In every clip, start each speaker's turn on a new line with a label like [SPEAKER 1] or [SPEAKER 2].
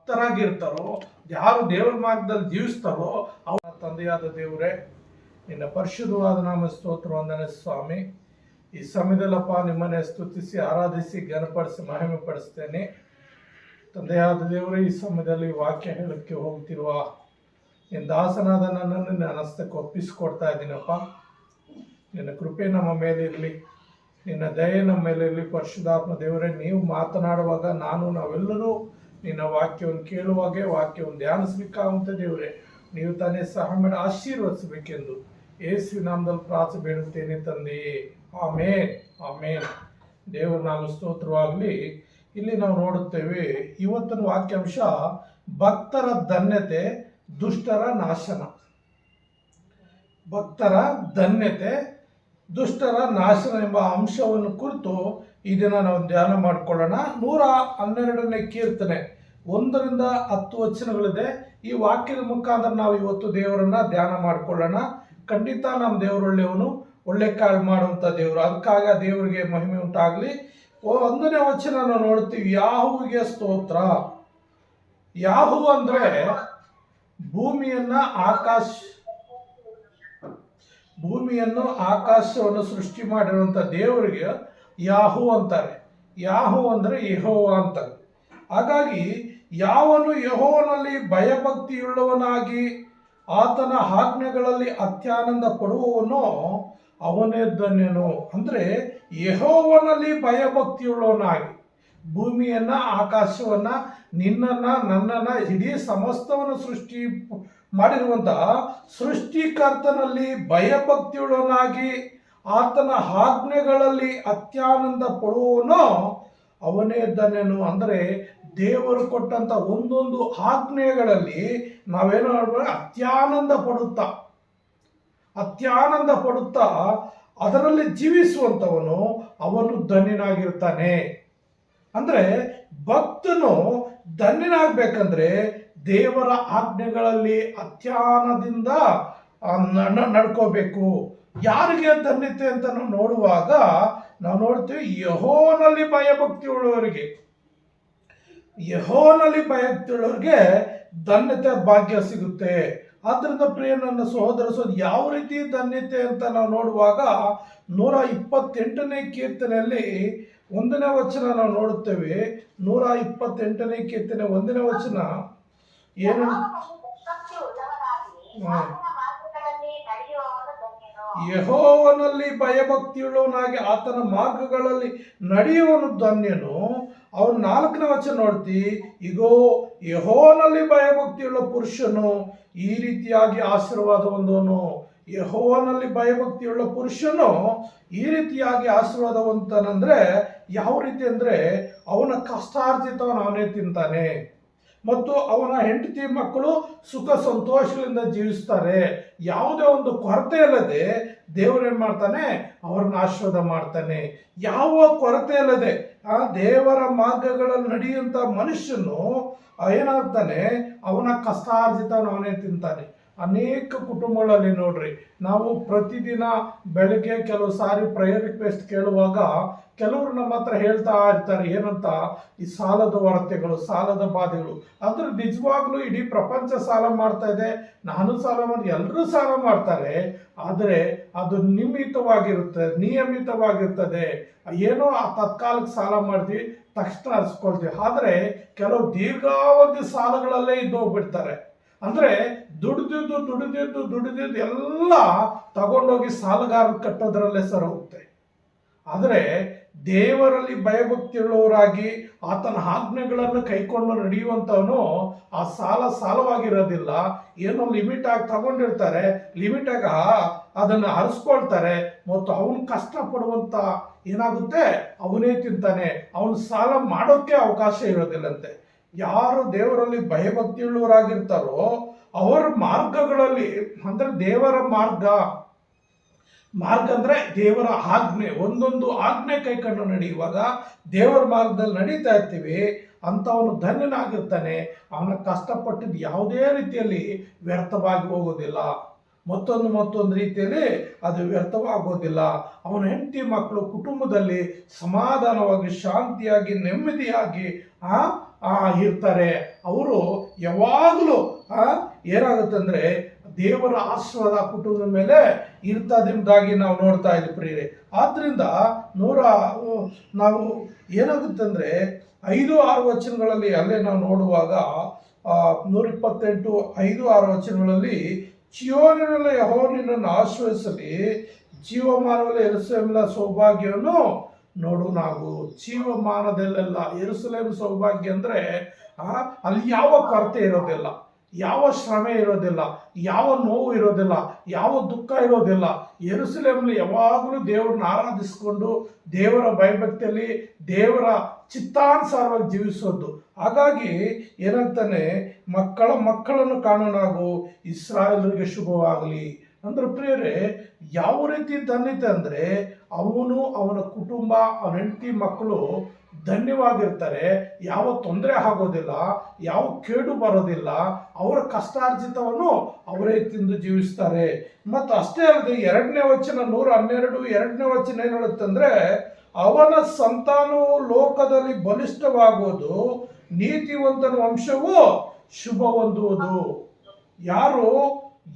[SPEAKER 1] ಭಕ್ತರಾಗಿರ್ತಾರೋ, ಯಾರು ದೇವರ ಮಾರ್ಗದಲ್ಲಿ ಜೀವಿಸ್ತಾರೋ ಅವರ ತಂದೆಯಾದ ದೇವರೇ, ನಿನ್ನ ಪರಿಶುದ್ಧವಾದ ನಾಮ ಸ್ತೋತ್ರ ವಂದನೆ ಸ್ವಾಮಿ. ಈ ಸಮಯದಲ್ಲಪ್ಪ ನಿಮ್ಮನ್ನೇ ಸ್ತುತಿಸಿ ಆರಾಧಿಸಿ ಘನಪಡಿಸಿ ಮಹಿಮೆ ಪಡಿಸ್ತೇನೆ. ತಂದೆಯಾದ ದೇವರೇ, ಈ ಸಮಯದಲ್ಲಿ ವಾಕ್ಯ ಹೇಳಕ್ಕೆ ಹೋಗ್ತಿರುವ ನಿನ್ನ ದಾಸನಾದ ನನ್ನನ್ನು ನಿನ್ನ ಹಸ್ತಕ್ಕೆ ಒಪ್ಪಿಸಿಕೊಡ್ತಾ ಇದ್ದೀನಪ್ಪ. ನಿನ್ನ ಕೃಪೆ ನಮ್ಮ ಮೇಲಿರಲಿ, ನಿನ್ನ ದಯೆ ನಮ್ಮ ಮೇಲಿರಲಿ. ಪರಿಶುದ್ಧಾತ್ಮ ದೇವರೇ, ನೀವು ಮಾತನಾಡುವಾಗ ನಾವೆಲ್ಲರೂ ನಿನ್ನ ವಾಕ್ಯವನ್ನು ಕೇಳುವಾಗೆ ವಾಕ್ಯವನ್ನು ಧ್ಯಾನಿಸಬೇಕಾಗುವಂತೆ ದೇವರೇ, ನೀವು ತಾನೇ ಸಹಾಯ ಮಾಡಿ ಆಶೀರ್ವದಿಸಬೇಕೆಂದು ಯೇಸು ನಾಮದಲ್ಲಿ ಪ್ರಾರ್ಥನೆ ಬೇಡುತ್ತೇನೆ ತಂದೆಯೇ. ಆಮೇನ್ ಆಮೇನ್. ದೇವರ ನಾಮ ಸ್ತೋತ್ರವಾಗಲಿ. ಇಲ್ಲಿ ನಾವು ನೋಡುತ್ತೇವೆ ಇವತ್ತಿನ ವಾಕ್ಯಾಂಶ, ಭಕ್ತರ ಧನ್ಯತೆ ದುಷ್ಟರ ನಾಶನ. ಭಕ್ತರ ಧನ್ಯತೆ ದುಷ್ಟರ ನಾಶನ ಎಂಬ ಅಂಶವನ್ನು ಕುರಿತು ಈ ದಿನ ನಾವು ಧ್ಯಾನ ಮಾಡಿಕೊಳ್ಳೋಣ. 112ನೇ ಕೀರ್ತನೆ 1ರಿಂದ 10 ವಚನಗಳಿದೆ. ಈ ವಾಕ್ಯದ ಮುಖಾಂತರ ನಾವು ಇವತ್ತು ದೇವರನ್ನ ಧ್ಯಾನ ಮಾಡಿಕೊಳ್ಳೋಣ. ಖಂಡಿತ ನಮ್ಮ ದೇವರು ಒಳ್ಳೆಯವನು, ಒಳ್ಳೆ ಕಾಳು ಮಾಡುವಂಥ ದೇವರು. ಅದಕ್ಕಾಗಿ ಆ ದೇವರಿಗೆ ಮಹಿಮೆ ಉಂಟಾಗಲಿ. 1ನೇ ವಚನ ನಾವು ನೋಡ್ತೀವಿ, ಯಾಹುವಿಗೆ ಸ್ತೋತ್ರ. ಯಾಹು ಅಂದ್ರೆ ಭೂಮಿಯನ್ನು ಆಕಾಶವನ್ನು ಸೃಷ್ಟಿ ಮಾಡಿರುವಂಥ ದೇವರಿಗೆ ಯಾಹು ಅಂತಾರೆ. ಯಾಹು ಅಂದರೆ ಯೆಹೋವ ಅಂತಾರೆ. ಹಾಗಾಗಿ ಯಾವನು ಯೆಹೋವನಲ್ಲಿ ಭಯಭಕ್ತಿಯುಳ್ಳವನಾಗಿ ಆತನ ಆಜ್ಞೆಗಳಲ್ಲಿ ಅತ್ಯಾನಂದ ಪಡುವವನೋ ಅವನೇ ಧನ್ಯನು. ಅಂದರೆ ಯೆಹೋವನಲ್ಲಿ ಭಯಭಕ್ತಿಯುಳ್ಳವನಾಗಿ ಭೂಮಿಯನ್ನ, ಆಕಾಶವನ್ನ, ನಿನ್ನನ್ನ, ನನ್ನನ್ನ, ಇಡೀ ಸಮಸ್ತವನ್ನು ಸೃಷ್ಟಿ ಮಾಡಿರುವಂತಹ ಸೃಷ್ಟಿಕರ್ತನಲ್ಲಿ ಭಯಭಕ್ತಿಯುಳ್ಳವನಾಗಿ ಆತನ ಆಜ್ಞೆಗಳಲ್ಲಿ ಅತ್ಯಾನಂದ ಪಡುವವನೋ ಅವನೇ ಧನ್ಯನು. ಅಂದರೆ ದೇವರು ಕೊಟ್ಟಂತ ಒಂದೊಂದು ಆಜ್ಞೆಗಳಲ್ಲಿ ನಾವೇನು ಮಾಡ್ಬೇಕು, ಅತ್ಯಾನಂದ ಪಡುತ್ತಾ ಅದರಲ್ಲಿ ಜೀವಿಸುವಂಥವನು ಅವನು ಧನ್ಯನಾಗಿರ್ತಾನೆ. ಅಂದರೆ ಭಕ್ತನು ಧನ್ಯನಾಗಬೇಕಂದ್ರೆ ದೇವರ ಆಜ್ಞೆಗಳಲ್ಲಿ ಅತ್ಯಾನದಿಂದ ನಡ್ಕೋಬೇಕು. ಯಾರಿಗೆ ಧನ್ಯತೆ ಅಂತ ನಾವು ನೋಡುವಾಗ ನಾವು ನೋಡ್ತೀವಿ, ಯೆಹೋವನಲ್ಲಿ ಭಯಭಕ್ತಿ ಉಳ್ಳವರಿಗೆ ಧನ್ಯತೆ ಭಾಗ್ಯ ಸಿಗುತ್ತೆ. ಆದ್ರಿಂದ ಪ್ರಿಯ ನನ್ನ ಸಹೋದರ ಯಾವ ರೀತಿ ಧನ್ಯತೆ ಅಂತ ನಾವು ನೋಡುವಾಗ 128ನೇ ಕೀರ್ತನೆಯಲ್ಲಿ 1ನೇ ವಚನ ನಾವು ನೋಡುತ್ತೇವೆ. 128ನೇ ಕೀರ್ತನೆ 1ನೇ ವಚನ ಏನು, ಯೆಹೋವನಲ್ಲಿ ಭಯಭಕ್ತಿಯುಳ್ಳವನಾಗಿ ಆತನ ಮಾರ್ಗಗಳಲ್ಲಿ ನಡೆಯುವನು ಧನ್ಯನು. ಅವನು 4ನೇ ವಚನ ನೋಡ್ತಿ, ಇಗೋ ಯೆಹೋವನಲ್ಲಿ ಭಯಭಕ್ತಿಯುಳ್ಳ ಪುರುಷನು ಈ ರೀತಿಯಾಗಿ ಆಶೀರ್ವಾದ ಹೊಂದುವನು. ಯೆಹೋವನಲ್ಲಿ ಭಯಭಕ್ತಿಯುಳ್ಳ ಪುರುಷನು ಈ ರೀತಿಯಾಗಿ ಆಶೀರ್ವಾದವಂತನಂದ್ರೆ ಯಾವ ರೀತಿ ಅಂದ್ರೆ, ಅವನ ಕಷ್ಟಾರ್ಜಿತವನ್ನು ಅವನೇ ತಿಂತಾನೆ ಮತ್ತು ಅವನ ಹೆಂಡತಿ ಮಕ್ಕಳು ಸುಖ ಸಂತೋಷಗಳಿಂದ ಜೀವಿಸ್ತಾರೆ. ಯಾವುದೇ ಒಂದು ಕೊರತೆ ಇಲ್ಲದೆ ದೇವರೇನು ಮಾಡ್ತಾನೆ, ಅವ್ರನ್ನ ಆಶೀರ್ವಾದ ಮಾಡ್ತಾನೆ. ಯಾವ ಕೊರತೆ ಇಲ್ಲದೆ ಆ ದೇವರ ಮಾರ್ಗಗಳಲ್ಲಿ ನಡೆಯುವಂಥ ಮನುಷ್ಯನು ಏನಾಗ್ತಾನೆ, ಅವನ ಕಷ್ಟಾರ್ಜಿತವನ್ನು ಅವನೇ ತಿಂತಾನೆ. ಅನೇಕ ಕುಟುಂಬಗಳಲ್ಲಿ ನೋಡ್ರಿ, ನಾವು ಪ್ರತಿದಿನ ಬೆಳಗ್ಗೆ ಕೆಲವು ಸಾರಿ ಪ್ರೇಯರ್ ರಿಕ್ವೆಸ್ಟ್ ಕೇಳುವಾಗ ಕೆಲವರು ನಮ್ಮ ಹತ್ರ ಹೇಳ್ತಾ ಇರ್ತಾರೆ, ಏನಂತ, ಈ ಸಾಲದ ಹೊರತೆಗಳು, ಸಾಲದ ಬಾಧೆಗಳು. ಅಂದ್ರೆ ನಿಜವಾಗ್ಲೂ ಇಡೀ ಪ್ರಪಂಚ ಸಾಲ ಮಾಡ್ತಾ ಇದೆ, ನಾನು ಸಾಲ ಮಾಡಿ, ಎಲ್ಲರೂ ಸಾಲ ಮಾಡ್ತಾರೆ. ಆದರೆ ಅದು ನಿಯಮಿತವಾಗಿರ್ತದೆ. ಏನೋ ಆ ತತ್ಕಾಲಕ್ಕೆ ಸಾಲ ಮಾಡ್ತೀವಿ, ತಕ್ಷಣ ಹರಿಸ್ಕೊಳ್ತೀವಿ. ಆದರೆ ಕೆಲವು ದೀರ್ಘಾವಧಿ ಸಾಲಗಳಲ್ಲೇ ಇದ್ದೋಗ್ಬಿಡ್ತಾರೆ. ಅಂದ್ರೆ ದುಡಿದಿದ್ದು ಎಲ್ಲ ತಗೊಂಡೋಗಿ ಸಾಲಗಾರ ಕಟ್ಟೋದ್ರಲ್ಲೇ ಸರ್ ಹೋಗುತ್ತೆ. ಆದರೆ ದೇವರಲ್ಲಿ ಭಯಭಕ್ತಿಯುಳ್ಳವರಾಗಿ ಆತನ ಆಜ್ಞೆಗಳನ್ನು ಕೈಕೊಂಡು ನಡೆಯುವಂಥವನು ಆ ಸಾಲವಾಗಿರೋದಿಲ್ಲ. ಏನೋ ಲಿಮಿಟ್ ಆಗಿ ತಗೊಂಡಿರ್ತಾರೆ, ಲಿಮಿಟ್ ಆಗಿ ಅದನ್ನು ಹರಿಸ್ಕೊಳ್ತಾರೆ ಮತ್ತು ಅವನು ಕಷ್ಟಪಡುವಂತ ಏನಾಗುತ್ತೆ, ಅವನೇ ತಿಂತಾನೆ. ಅವನು ಸಾಲ ಮಾಡೋಕ್ಕೆ ಅವಕಾಶ ಇರೋದಿಲ್ಲಂತೆ. ಯಾರು ದೇವರಲ್ಲಿ ಭಯಭಕ್ತಿಯುಳ್ಳವರಾಗಿರ್ತಾರೋ ಅವರ ಮಾರ್ಗಗಳಲ್ಲಿ, ಅಂದ್ರೆ ದೇವರ ಮಾರ್ಗ ಅಂದ್ರೆ ದೇವರ ಆಜ್ಞೆ, ಒಂದೊಂದು ಆಜ್ಞೆ ಕೈಕೊಂಡು ನಡೆಯುವಾಗ ದೇವರ ಮಾರ್ಗದಲ್ಲಿ ನಡೀತಾ ಇರ್ತೀವಿ, ಅಂಥವನು ಧನ್ಯನಾಗಿರ್ತಾನೆ. ಅವನ ಕಷ್ಟಪಟ್ಟಿದ್ದು ಯಾವುದೇ ರೀತಿಯಲ್ಲಿ ವ್ಯರ್ಥವಾಗಿ ಹೋಗೋದಿಲ್ಲ. ಮತ್ತೊಂದು ರೀತಿಯಲ್ಲಿ ಅದು ವ್ಯರ್ಥವಾಗೋದಿಲ್ಲ. ಅವನ ಹೆಂಡತಿ ಮಕ್ಕಳು ಕುಟುಂಬದಲ್ಲಿ ಸಮಾಧಾನವಾಗಿ, ಶಾಂತಿಯಾಗಿ, ನೆಮ್ಮದಿಯಾಗಿ ಇರ್ತಾರೆ. ಅವರು ಯಾವಾಗಲೂ ಏನಾಗುತ್ತೆ ಅಂದರೆ ದೇವರ ಆಶೀರ್ವಾದ ಕುಟುಂಬದ ಮೇಲೆ ಇರ್ತದಿಂದಾಗಿ ನಾವು ನೋಡ್ತಾ ಇದ್ದೀವಿ ಪ್ರಿಯರೇ. ಆದ್ದರಿಂದ ನಾವು ಏನಾಗುತ್ತೆ ಅಂದರೆ 5-6 ವಚನಗಳಲ್ಲಿ ಅಲ್ಲೇ ನಾವು ನೋಡುವಾಗ 128 5-6 ವಚನಗಳಲ್ಲಿ ಚಿಯೋನಿನಲ್ಲಿ ಯೆಹೋವನು ನಿನ್ನನ್ನು ಆಶೀರ್ವದಿಸಲಿ, ಜೀವಮಾನದಲ್ಲಿ ಯೆರೂಸಲೇಮಿನ ಸೌಭಾಗ್ಯವನ್ನು ನೋಡು. ನಾವು ಜೀವಮಾನದಲ್ಲೆಲ್ಲ ಯೆರೂಸಲೇಮ್ ಸೌಭಾಗ್ಯ ಅಂದರೆ ಅಲ್ಲಿ ಯಾವ ಕೊರತೆ ಇರೋದಿಲ್ಲ, ಯಾವ ಶ್ರಮೆ ಇರೋದಿಲ್ಲ, ಯಾವ ನೋವು ಇರೋದಿಲ್ಲ, ಯಾವ ದುಃಖ ಇರೋದಿಲ್ಲ. ಯೆರೂಸಲೇಮಲ್ಲಿ ಯಾವಾಗಲೂ ದೇವರನ್ನ ಆರಾಧಿಸಿಕೊಂಡು ದೇವರ ಭಯಭಕ್ತಿಯಲ್ಲಿ ದೇವರ ಚಿತ್ತಾನುಸಾರವಾಗಿ ಜೀವಿಸೋದು. ಹಾಗಾಗಿ ಏನಾಗ್ತಾನೆ, ಮಕ್ಕಳನ್ನು ಕಾಣೋಣಾಗು, ಇಸ್ರಾಯೇಲರಿಗೆ ಶುಭವಾಗಲಿ ಅಂದ್ರೆ ಪ್ರಿಯರೇ, ಯಾವ ರೀತಿ ಧನ್ಯತೆ ಅಂದರೆ ಅವನು, ಅವನ ಕುಟುಂಬ, ಅವನ ಹೆಂಡತಿ, ಮಕ್ಕಳು ಧನ್ಯವಾಗಿರ್ತಾರೆ. ಯಾವ ತೊಂದರೆ ಆಗೋದಿಲ್ಲ, ಯಾವ ಕೇಡು ಬರೋದಿಲ್ಲ. ಅವರ ಕಷ್ಟಾರ್ಜಿತವನ್ನು ಅವರೇ ತಿಂದು ಜೀವಿಸ್ತಾರೆ. ಮತ್ತು ಅಷ್ಟೇ ಅಲ್ಲದೆ 2ನೇ ವಚನ 112 2ನೇ ವಚನ ಏನು ಹೇಳುತ್ತಂದ್ರೆ, ಅವನ ಸಂತಾನವು ಲೋಕದಲ್ಲಿ ಬಲಿಷ್ಠವಾಗುವುದು, ನೀತಿವಂತನ ವಂಶವು ಶುಭ ಹೊಂದುವುದು.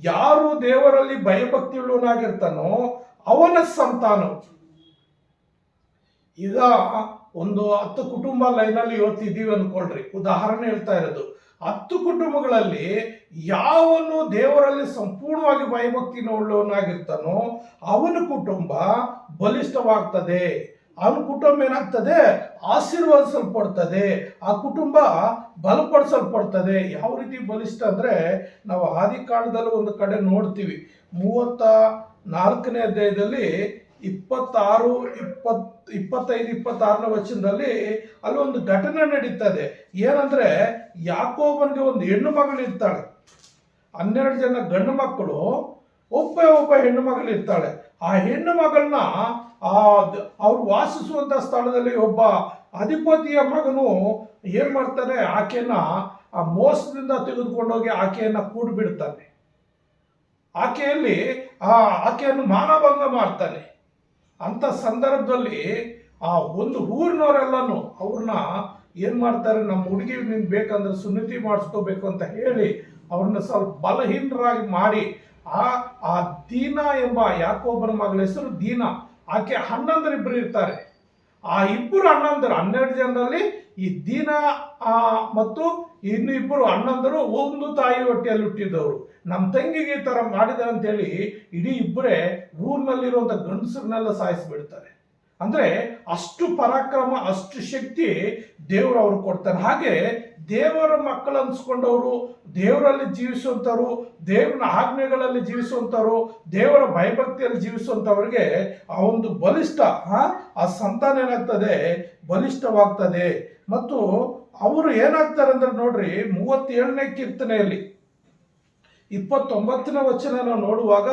[SPEAKER 1] ಯಾರು ದೇವರಲ್ಲಿ ಭಯಭಕ್ತಿಯುಳ್ಳವನಾಗಿರ್ತಾನೋ ಅವನ ಸಂತಾನ. ಈಗ ಒಂದು 10 ಕುಟುಂಬ ಲೈನಲ್ಲಿ ಇವತ್ತಿದ್ದೀವಿ ಅಂದ್ಕೊಳ್ರಿ, ಉದಾಹರಣೆ ಹೇಳ್ತಾ ಇರೋದು. 10 ಕುಟುಂಬಗಳಲ್ಲಿ ಯಾವನು ದೇವರಲ್ಲಿ ಸಂಪೂರ್ಣವಾಗಿ ಭಯಭಕ್ತಿನ ಉಳ್ಳವನಾಗಿರ್ತಾನೋ ಅವನ ಕುಟುಂಬ ಬಲಿಷ್ಠವಾಗ್ತದೆ. ಅವನ ಕುಟುಂಬ ಏನಾಗ್ತದೆ, ಆಶೀರ್ವದಿಸಲ್ಪಡ್ತದೆ. ಆ ಕುಟುಂಬ ಬಲಪಡಿಸಲ್ಪಡ್ತದೆ. ಯಾವ ರೀತಿ ಬಲಿಷ್ಠ ಅಂದರೆ, ನಾವು ಆದಿಕಾಂಡದಲ್ಲಿ ಒಂದು ಕಡೆ ನೋಡ್ತೀವಿ, 34ನೇ ಅಧ್ಯಾಯದಲ್ಲಿ 26, 25, 26ನೇ ವಚನದಲ್ಲಿ ಅಲ್ಲಿ ಒಂದು ಘಟನೆ ನಡೀತದೆ. ಏನಂದ್ರೆ, ಯಾಕೋಬನಿಗೆ ಒಂದು ಹೆಣ್ಣು ಮಗಳಿರ್ತಾಳೆ, 12 ಜನ ಗಂಡು ಮಕ್ಕಳು, ಒಬ್ಬ ಹೆಣ್ಣು ಮಗಳಿರ್ತಾಳೆ. ಆ ಹೆಣ್ಣು ಮಗಳನ್ನ ಅವ್ರು ವಾಸಿಸುವಂತ ಸ್ಥಳದಲ್ಲಿ ಒಬ್ಬ ಅಧಿಪತಿಯ ಮಗನು ಏನ್ ಮಾಡ್ತಾನೆ, ಆಕೆಯನ್ನ ಮೋಸದಿಂದ ತೆಗೆದುಕೊಂಡೋಗಿ ಆಕೆಯನ್ನ ಕೂಡ್ಬಿಡ್ತಾನೆ. ಆಕೆಯನ್ನು ಮಾನಭಂಗ ಮಾಡ್ತಾನೆ. ಅಂತ ಸಂದರ್ಭದಲ್ಲಿ ಆ ಒಂದು ಊರಿನವರೆಲ್ಲನು ಅವ್ರನ್ನ ಏನ್ ಮಾಡ್ತಾರೆ, ನಮ್ಮ ಹುಡುಗಿ ನಿಮ್ಗೆ ಬೇಕಂದ್ರೆ ಸುನ್ನತಿ ಮಾಡಿಸ್ಕೋಬೇಕು ಅಂತ ಹೇಳಿ ಅವ್ರನ್ನ ಸ್ವಲ್ಪ ಬಲಹೀನರಾಗಿ ಮಾಡಿ ಆ ದೀನಾ ಎಂಬ ಯಾಕೋಬನ ಮಗಳ ಹೆಸರು ದೀನಾ. ಆಕೆ 11 ಇಬ್ಬರು ಇರ್ತಾರೆ. ಆ ಇಬ್ಬರು ಅಣ್ಣಂದರು, 12 ಜನರಲ್ಲಿ ಈ ದೀನಾ ಮತ್ತು ಇನ್ನು ಇಬ್ಬರು ಅಣ್ಣಂದರು ಒಂದು ತಾಯಿ ಹೊಟ್ಟೆಯಲ್ಲಿ ಹುಟ್ಟಿದವರು. ನಮ್ಮ ತಂಗಿಗೆ ಈ ತರ ಮಾಡಿದ್ದಾರೆ ಅಂತೇಳಿ ಇಡೀ ಇಬ್ಬರೇ ಊರಿನಲ್ಲಿರುವಂತ ಗಂಡಸರನ್ನೆಲ್ಲ ಸಾಯಿಸಿಬಿಡ್ತಾರೆ. ಅಂದ್ರೆ ಅಷ್ಟು ಪರಾಕ್ರಮ, ಅಷ್ಟು ಶಕ್ತಿ ದೇವರು ಅವ್ರು ಕೊಡ್ತಾನೆ. ಹಾಗೆ ದೇವರ ಮಕ್ಕಳು ಅನ್ಸ್ಕೊಂಡವರು, ದೇವರಲ್ಲಿ ಜೀವಿಸುವಂಥವ್ರು, ದೇವರ ಆಜ್ಞೆಗಳಲ್ಲಿ ಜೀವಿಸುವಂಥವ್ರು, ದೇವರ ಭಯಭಕ್ತಿಯಲ್ಲಿ ಜೀವಿಸುವಂಥವ್ರಿಗೆ ಆ ಒಂದು ಬಲಿಷ್ಠ ಆ ಸಂತಾನ ಏನಾಗ್ತದೆ, ಬಲಿಷ್ಠವಾಗ್ತದೆ. ಮತ್ತು ಅವರು ಏನಾಗ್ತಾರೆ ಅಂದ್ರೆ ನೋಡ್ರಿ, 37ನೇ ಕೀರ್ತನೆಯಲ್ಲಿ 29ನೇ ವಚನ ನಾವು ನೋಡುವಾಗ,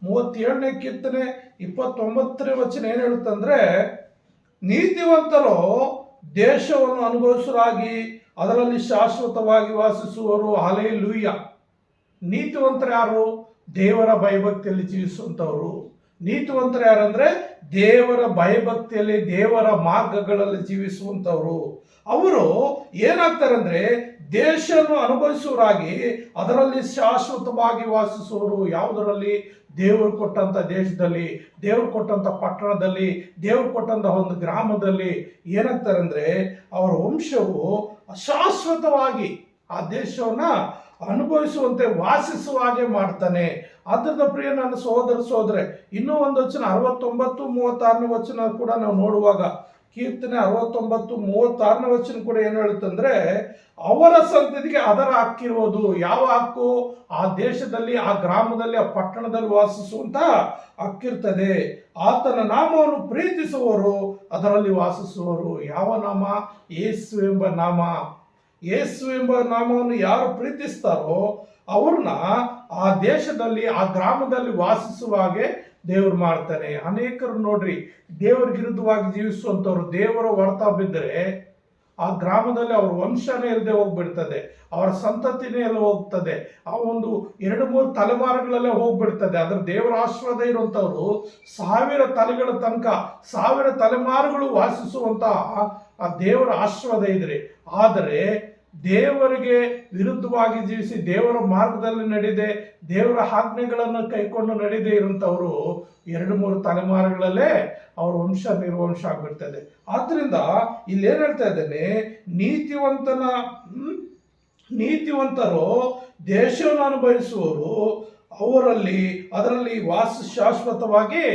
[SPEAKER 1] 37ನೇ ಕೀರ್ತನೆ 29ನೇ ವಚನ ಏನ್ ಹೇಳುತ್ತಂದ್ರೆ, ನೀತಿವಂತರು ದೇಶವನ್ನು ಅನುಭವಿಸುವರಾಗಿ ಅದರಲ್ಲಿ ಶಾಶ್ವತವಾಗಿ ವಾಸಿಸುವರು. ಹಲ್ಲೆಲೂಯ. ನೀತಿವಂತರು ಯಾರು? ದೇವರ ಭಯಭಕ್ತಿಯಲ್ಲಿ ಜೀವಿಸುವಂತವರು. ನೀತಿವಂತರು ಯಾರಂದ್ರೆ ದೇವರ ಭಯಭಕ್ತಿಯಲ್ಲಿ, ದೇವರ ಮಾರ್ಗಗಳಲ್ಲಿ ಜೀವಿಸುವಂತವರು. ಅವರು ಏನಾಗ್ತಾರೆ ಅಂದ್ರೆ ದೇಶವನ್ನು ಅನುಭವಿಸುವರಾಗಿ ಅದರಲ್ಲಿ ಶಾಶ್ವತವಾಗಿ ವಾಸಿಸುವರು. ಯಾವುದರಲ್ಲಿ? ದೇವರು ಕೊಟ್ಟಂತ ದೇಶದಲ್ಲಿ, ದೇವರು ಕೊಟ್ಟಂತ ಪಟ್ಟಣದಲ್ಲಿ, ದೇವರು ಕೊಟ್ಟಂತ ಒಂದು ಗ್ರಾಮದಲ್ಲಿ ಏನಾಗ್ತಾರೆ ಅಂದ್ರೆ ಅವರ ವಂಶವು ಶಾಶ್ವತವಾಗಿ ಆ ದೇಶವನ್ನ ಅನುಭವಿಸುವಂತೆ ವಾಸಿಸುವ ಹಾಗೆ ಮಾಡ್ತಾನೆ. ಆದ್ದರಿಂದ ಪ್ರಿಯ ನನ್ನ ಸಹೋದರ ಇನ್ನೂ ಒಂದು ವಚನ 69, 36ನೇ ವಚನ ಕೂಡ ನಾವು ನೋಡುವಾಗ, ಕೀರ್ತನೆ 69, 36ನೇ ವಚನ ಕೂಡ ಏನು ಹೇಳುತ್ತಂದ್ರೆ, ಅವರ ಸಂತತಿಗೆ ಅದರ ಹಕ್ಕಿರುವುದು. ಯಾವ ಹಕ್ಕು? ಆ ದೇಶದಲ್ಲಿ, ಆ ಗ್ರಾಮದಲ್ಲಿ, ಆ ಪಟ್ಟಣದಲ್ಲಿ ವಾಸಿಸುವಂತ ಹಕ್ಕಿರ್ತದೆ. ಆತನ ನಾಮವನ್ನು ಪ್ರೀತಿಸುವವರು ಅದರಲ್ಲಿ ವಾಸಿಸುವರು. ಯಾವ ನಾಮ? ಯೇಸು ಎಂಬ ನಾಮ. ಯೇಸು ಎಂಬ ನಾಮವನ್ನು ಯಾರು ಪ್ರೀತಿಸ್ತಾರೋ ಅವ್ರನ್ನ ಆ ದೇಶದಲ್ಲಿ, ಆ ಗ್ರಾಮದಲ್ಲಿ ವಾಸಿಸುವ ಹಾಗೆ ದೇವ್ರು ಮಾಡ್ತಾನೆ. ಅನೇಕರು ನೋಡ್ರಿ, ದೇವರ ವಿರುದ್ಧವಾಗಿ ಜೀವಿಸುವಂಥವ್ರು ದೇವರ ಹೊಡೆತ ಬಿದ್ದರೆ ಆ ಗ್ರಾಮದಲ್ಲಿ ಅವ್ರ ವಂಶನೇ ಇಲ್ಲದೆ ಹೋಗ್ಬಿಡ್ತದೆ, ಅವರ ಸಂತತಿನೇ ಎಲ್ಲ ಹೋಗ್ತದೆ. ಆ ಒಂದು 2-3 ತಲೆಮಾರುಗಳಲ್ಲೇ ಹೋಗ್ಬಿಡ್ತದೆ. ಅದ್ರ ದೇವರ ಆಶೀರ್ವಾದ ಇರುವಂಥವ್ರು 1000 ತಲೆಗಳ ತನಕ, 1000 ತಲೆಮಾರುಗಳು ವಾಸಿಸುವಂತ ಆ ದೇವರ ಆಶೀರ್ವಾದ ಇದ್ರೆ. ಆದರೆ ದೇವರಿಗೆ ವಿರುದ್ಧವಾಗಿ ಜೀವಿಸಿ ದೇವರ ಮಾರ್ಗದಲ್ಲಿ ನಡೆದೆ ದೇವರ ಆಜ್ಞೆಗಳನ್ನು ಕೈಕೊಂಡು ನಡೆದೇ ಇರುವಂತವರು 2-3 ತಲೆಮಾರುಗಳಲ್ಲೇ ಅವ್ರ ವಂಶ ನಿರ್ವಂಶ ಆಗ್ಬಿಡ್ತದೆ. ಆದ್ರಿಂದ ಇಲ್ಲಿ ಏನ್ ಹೇಳ್ತಾ ಇದ್ದೇನೆ, ನೀತಿವಂತರು ದೇಶವನ್ನು ಅನುಭವಿಸುವರು, ಅದರಲ್ಲಿ ಶಾಶ್ವತವಾಗಿ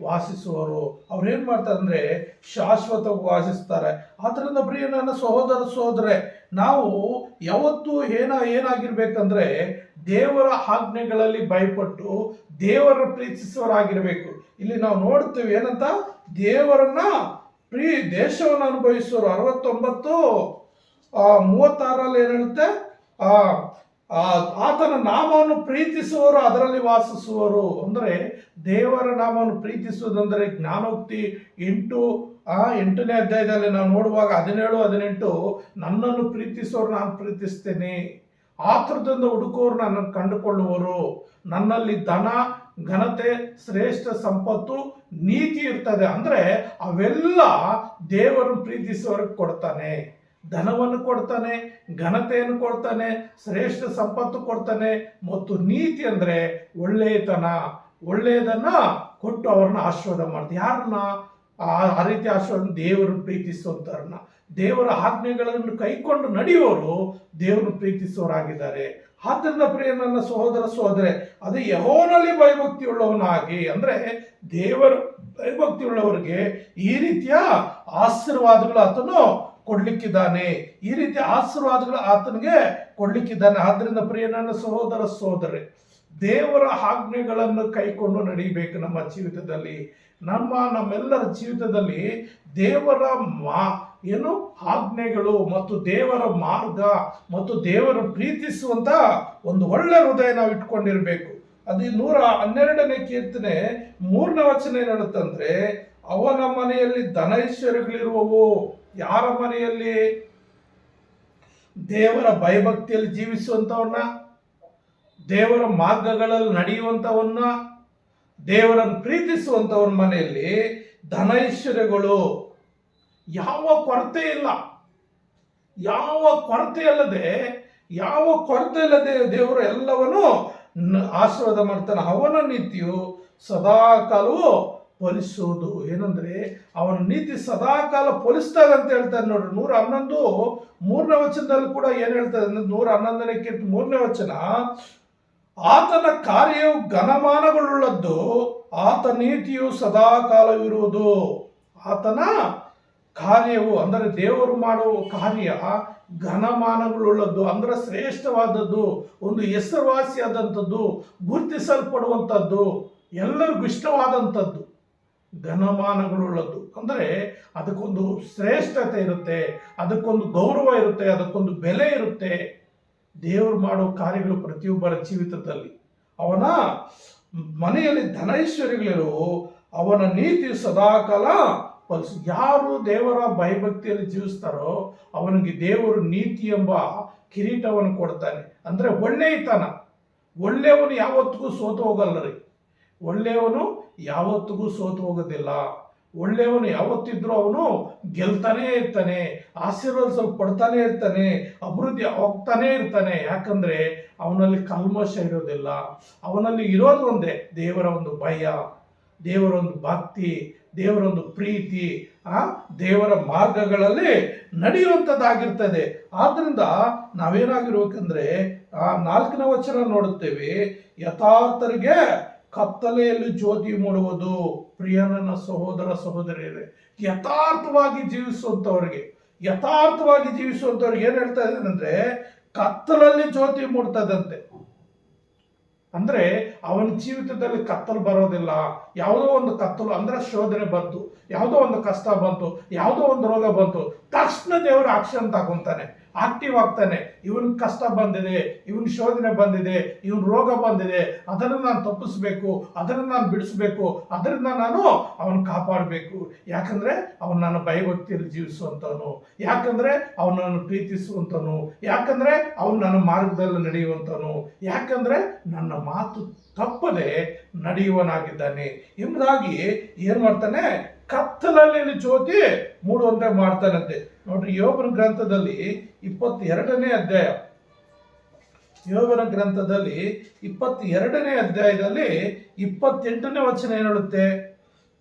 [SPEAKER 1] ವಾಸಿಸುವರು. ಅವ್ರೇನ್ ಮಾಡ್ತಾರೆ ಅಂದ್ರೆ ಶಾಶ್ವತವಾಗಿ ವಾಸಿಸ್ತಾರೆ. ಆದ್ರಿಂದ ಪ್ರಿಯ ನನ್ನ ಸಹೋದರರೇ, ನಾವು ಯಾವತ್ತೂ ಏನಾಗಿರ್ಬೇಕಂದ್ರೆ ದೇವರ ಆಜ್ಞೆಗಳಲ್ಲಿ ಭಯಪಟ್ಟು ದೇವರ ಪ್ರೀತಿಸುವವರಾಗಿರ್ಬೇಕು. ಇಲ್ಲಿ ನಾವು ನೋಡ್ತೀವಿ ಏನಂತ, ದೇವರನ್ನ ದೇಶವನ್ನು ಅನುಭವಿಸುವರು. 69:36 ಏನ್ ಹೇಳುತ್ತೆ, ಆತನ ನಾಮವನ್ನು ಪ್ರೀತಿಸುವವರು ಅದರಲ್ಲಿ ವಾಸಿಸುವರು. ಅಂದ್ರೆ ದೇವರ ನಾಮವನ್ನು ಪ್ರೀತಿಸುವುದಂದ್ರೆ ಜ್ಞಾನೋಕ್ತಿ 8ನೇ ಅಧ್ಯಾಯದಲ್ಲಿ ನಾವು ನೋಡುವಾಗ 17-18, ನನ್ನನ್ನು ಪ್ರೀತಿಸುವವರು ನಾನು ಪ್ರೀತಿಸ್ತೇನೆ, ಆತುರದಿಂದ ಹುಡುಕುವವರು ನನ್ನನ್ನು ಕಂಡುಕೊಳ್ಳುವರು, ನನ್ನಲ್ಲಿ ಧನ ಘನತೆ ಶ್ರೇಷ್ಠ ಸಂಪತ್ತು ನೀತಿ ಇರ್ತದೆ. ಅಂದ್ರೆ ಅವೆಲ್ಲ ದೇವರನ್ನು ಪ್ರೀತಿಸುವವರಿಗೆ ಕೊಡ್ತಾನೆ. ಧನವನ್ನು ಕೊಡ್ತಾನೆ, ಘನತೆಯನ್ನು ಕೊಡ್ತಾನೆ, ಶ್ರೇಷ್ಠ ಸಂಪತ್ತು ಕೊಡ್ತಾನೆ, ಮತ್ತು ನೀತಿ ಅಂದ್ರೆ ಒಳ್ಳೆಯದನ್ನ ಕೊಟ್ಟು ಅವ್ರನ್ನ ಆಶೀರ್ವಾದ ಮಾಡ್ತಾರೆ. ಯಾರನ್ನ ಆ ರೀತಿ ಆಶೀರ್ವಾದ? ದೇವರನ್ನು ಪ್ರೀತಿಸುವಂತವ್ರನ್ನ, ದೇವರ ಆಜ್ಞೆಗಳನ್ನು ಕೈಕೊಂಡು ನಡೆಯುವವರು ದೇವರನ್ನು ಪ್ರೀತಿಸುವವರಾಗಿದ್ದಾರೆ. ಆದ್ದರಿಂದ ಪ್ರಿಯ ನನ್ನ ಸಹೋದರರೇ, ಅದೇ ಯೆಹೋವನಲ್ಲಿ ಭಯಭಕ್ತಿ ಉಳ್ಳವನಾಗಿ, ಅಂದ್ರೆ ದೇವರ ಭಯಭಕ್ತಿ ಉಳ್ಳವರಿಗೆ ಈ ರೀತಿಯ ಆಶೀರ್ವಾದಗಳು ಆತನು ಕೊಡ್ಲಿಕ್ಕಿದ್ದಾನೆ. ಈ ರೀತಿ ಆಶೀರ್ವಾದಗಳು ಆತನಿಗೆ ಕೊಡ್ಲಿಕ್ಕಿದ್ದಾನೆ. ಆದ್ರಿಂದ ಪ್ರಿಯ ನನ್ನ ಸಹೋದರರೇ, ದೇವರ ಆಜ್ಞೆಗಳನ್ನು ಕೈಕೊಂಡು ನಡೀಬೇಕು. ನಮ್ಮ ಜೀವಿತದಲ್ಲಿ, ನಮ್ಮೆಲ್ಲರ ಜೀವಿತದಲ್ಲಿ ದೇವರ ಆಜ್ಞೆಗಳು ಮತ್ತು ದೇವರ ಮಾರ್ಗ ಮತ್ತು ದೇವರ ಪ್ರೀತಿಸುವಂತ ಒಂದು ಒಳ್ಳೆ ಹೃದಯ ನಾವು ಇಟ್ಕೊಂಡಿರ್ಬೇಕು. ಅದು 112ನೇ ಕೀರ್ತನೆ 3ನೇ ವಚನ ಏನ್ ಹೇಳುತ್ತಂದ್ರೆ, ಅವನ ಮನೆಯಲ್ಲಿ ಧನೈಶ್ವರ್ಯಗಳಿರುವವು. ಯಾರ ಮನೆಯಲ್ಲಿ? ದೇವರ ಭಯಭಕ್ತಿಯಲ್ಲಿ ಜೀವಿಸುವಂತವನ್ನ, ದೇವರ ಮಾರ್ಗಗಳಲ್ಲಿ ನಡೆಯುವಂತವನ್ನ, ದೇವರನ್ನು ಪ್ರೀತಿಸುವಂತವನ ಮನೆಯಲ್ಲಿ ಧನೈಶ್ವರ್ಯಗಳು, ಯಾವ ಕೊರತೆ ಇಲ್ಲ. ಯಾವ ಕೊರತೆ ಇಲ್ಲದೆ ದೇವರು ಎಲ್ಲವನ್ನು ಆಶೀರ್ವಾದ ಮಾಡ್ತಾನೆ. ಅವನ ನೀತಿಯು ಸದಾಕಾಲವು ಫಲಿಸುವುದು. ಏನಂದ್ರೆ ಅವನ ನೀತಿ ಸದಾಕಾಲ ಫಲಿಸ್ತಾರೆ ಅಂತ ಹೇಳ್ತಾರೆ ನೋಡ್ರಿ. 111 3ನೇ ವಚನದಲ್ಲಿ ಕೂಡ ಏನ್ ಹೇಳ್ತಾರೆ ಅಂದ್ರೆ, 111ನೇ ಕೀರ್ತನೆ 3ನೇ ವಚನ, ಆತನ ಕಾರ್ಯವು ಘನಮಾನಗಳುಳ್ಳದ್ದು, ಆತ ನೀತಿಯು ಸದಾಕಾಲವಿರುವುದು. ಆತನ ಕಾರ್ಯವು ಅಂದರೆ ದೇವರು ಮಾಡುವ ಕಾರ್ಯ ಘನಮಾನಗಳುಳ್ಳದ್ದು, ಅಂದ್ರೆ ಶ್ರೇಷ್ಠವಾದದ್ದು, ಒಂದು ಹೆಸರುವಾಸಿಯಾದಂಥದ್ದು, ಗುರುತಿಸಲ್ಪಡುವಂಥದ್ದು, ಎಲ್ಲರಿಗೂ ಇಷ್ಟವಾದಂಥದ್ದು, ಘನಮಾನಗಳುಳ್ಳದ್ದು. ಅಂದರೆ ಅದಕ್ಕೊಂದು ಶ್ರೇಷ್ಠತೆ ಇರುತ್ತೆ, ಅದಕ್ಕೊಂದು ಗೌರವ ಇರುತ್ತೆ, ಅದಕ್ಕೊಂದು ಬೆಲೆ ಇರುತ್ತೆ. ದೇವರು ಮಾಡೋ ಕಾರ್ಯಗಳು ಪ್ರತಿಯೊಬ್ಬರ ಜೀವಿತದಲ್ಲಿ, ಅವನ ಮನೆಯಲ್ಲಿ ಧನೈಶ್ವರ್ಯಗಳಿರುವು, ಅವನ ನೀತಿ ಸದಾಕಾಲ ಫಲಿಸು. ಯಾರು ದೇವರ ಭಯಭಕ್ತಿಯಲ್ಲಿ ಜೀವಿಸ್ತಾರೋ ಅವನಿಗೆ ದೇವರು ನೀತಿ ಎಂಬ ಕಿರೀಟವನ್ನು ಕೊಡ್ತಾನೆ. ಅಂದ್ರೆ ಒಳ್ಳೆಯವನು ಯಾವತ್ತಿಗೂ ಸೋತು ಹೋಗಲ್ಲರಿ. ಒಳ್ಳೆಯವನು ಯಾವತ್ತಿಗೂ ಸೋತು ಹೋಗೋದಿಲ್ಲ. ಒಳ್ಳೆಯವನು ಯಾವತ್ತಿದ್ರೂ ಅವನು ಗೆಲ್ತಾನೇ ಇರ್ತಾನೆ, ಆಶೀರ್ವಾದ ಸ್ವಲ್ಪ ಪಡ್ತಾನೆ ಇರ್ತಾನೆ, ಅಭಿವೃದ್ಧಿ ಹೋಗ್ತಾನೆ ಇರ್ತಾನೆ. ಯಾಕಂದ್ರೆ ಅವನಲ್ಲಿ ಕಲ್ಮಶ ಇರೋದಿಲ್ಲ. ಅವನಲ್ಲಿ ಇರೋದು ಒಂದೇ, ದೇವರ ಒಂದು ಭಯ, ದೇವರ ಒಂದು ಭಕ್ತಿ, ದೇವರ ಒಂದು ಪ್ರೀತಿ, ದೇವರ ಮಾರ್ಗಗಳಲ್ಲಿ ನಡೆಯುವಂಥದ್ದಾಗಿರ್ತದೆ. ಆದ್ರಿಂದ ನಾವೇನಾಗಿರ್ಬೇಕಂದ್ರೆ 4ನೇ ವಚನ ನೋಡುತ್ತೇವೆ, ಯಥಾರ್ಥರಿಗೆ ಕತ್ತಲೆಯಲ್ಲಿ ಜ್ಯೋತಿ ಮೂಡುವುದು. ಪ್ರಿಯ ನನ್ನ ಸಹೋದರಿಯರೇ, ಯಥಾರ್ಥವಾಗಿ ಜೀವಿಸುವಂತವ್ರಿಗೆ ಏನ್ ಹೇಳ್ತಾ ಇದ್ದೇನೆಂದ್ರೆ, ಕತ್ತಲಲ್ಲಿ ಜ್ಯೋತಿ ಮೂಡ್ತದಂತೆ. ಅಂದ್ರೆ ಅವನ ಜೀವಿತದಲ್ಲಿ ಕತ್ತಲು ಬರೋದಿಲ್ಲ. ಯಾವುದೋ ಒಂದು ಕತ್ತಲು ಅಂದ್ರೆ ಶೋಧನೆ ಬಂತು, ಯಾವುದೋ ಒಂದು ಕಷ್ಟ ಬಂತು, ಯಾವುದೋ ಒಂದು ರೋಗ ಬಂತು, ತಕ್ಷಣ ದೇವರು ಆಕ್ಷನ್ ತಗೊಂತಾನೆ, ಆಕ್ಟಿವ್ ಆಗ್ತಾನೆ. ಇವನ್ ಕಷ್ಟ ಬಂದಿದೆ, ಇವನ್ ಶೋಧನೆ ಬಂದಿದೆ, ಇವನ್ ರೋಗ ಬಂದಿದೆ, ಅದನ್ನು ನಾನು ತಪ್ಪಿಸ್ಬೇಕು, ಅದನ್ನು ನಾನು ಬಿಡಿಸ್ಬೇಕು, ಅದರಿಂದ ನಾನು ಅವನು ಕಾಪಾಡಬೇಕು. ಯಾಕಂದ್ರೆ ಅವನು ನನ್ನ ಭಯಭಕ್ತಿಯಲ್ಲಿ ಜೀವಿಸುವಂತವನು, ಯಾಕಂದ್ರೆ ಅವನನ್ನು ಪ್ರೀತಿಸುವಂತವನು, ಯಾಕಂದ್ರೆ ಅವನು ನನ್ನ ಮಾರ್ಗದಲ್ಲಿ ನಡೆಯುವಂತವನು, ಯಾಕಂದ್ರೆ ನನ್ನ ಮಾತು ತಪ್ಪದೆ ನಡೆಯುವನಾಗಿದ್ದಾನೆ ಎಂಬುದಾಗಿ ಏನ್ ಮಾಡ್ತಾನೆ, ಕತ್ತಲಲ್ಲಿ ಜ್ಯೋತಿ ಮೂಡುವಂತೆ ಮಾಡ್ತಾನಂತೆ. ನೋಡ್ರಿ, ಯೋಬನ ಗ್ರಂಥದಲ್ಲಿ 22ನೇ ಅಧ್ಯಾಯ, ಯೋಬನ ಗ್ರಂಥದಲ್ಲಿ 22ನೇ ಅಧ್ಯಾಯದಲ್ಲಿ 28ನೇ ವಚನ ಏನು ಹೇಳುತ್ತೆ?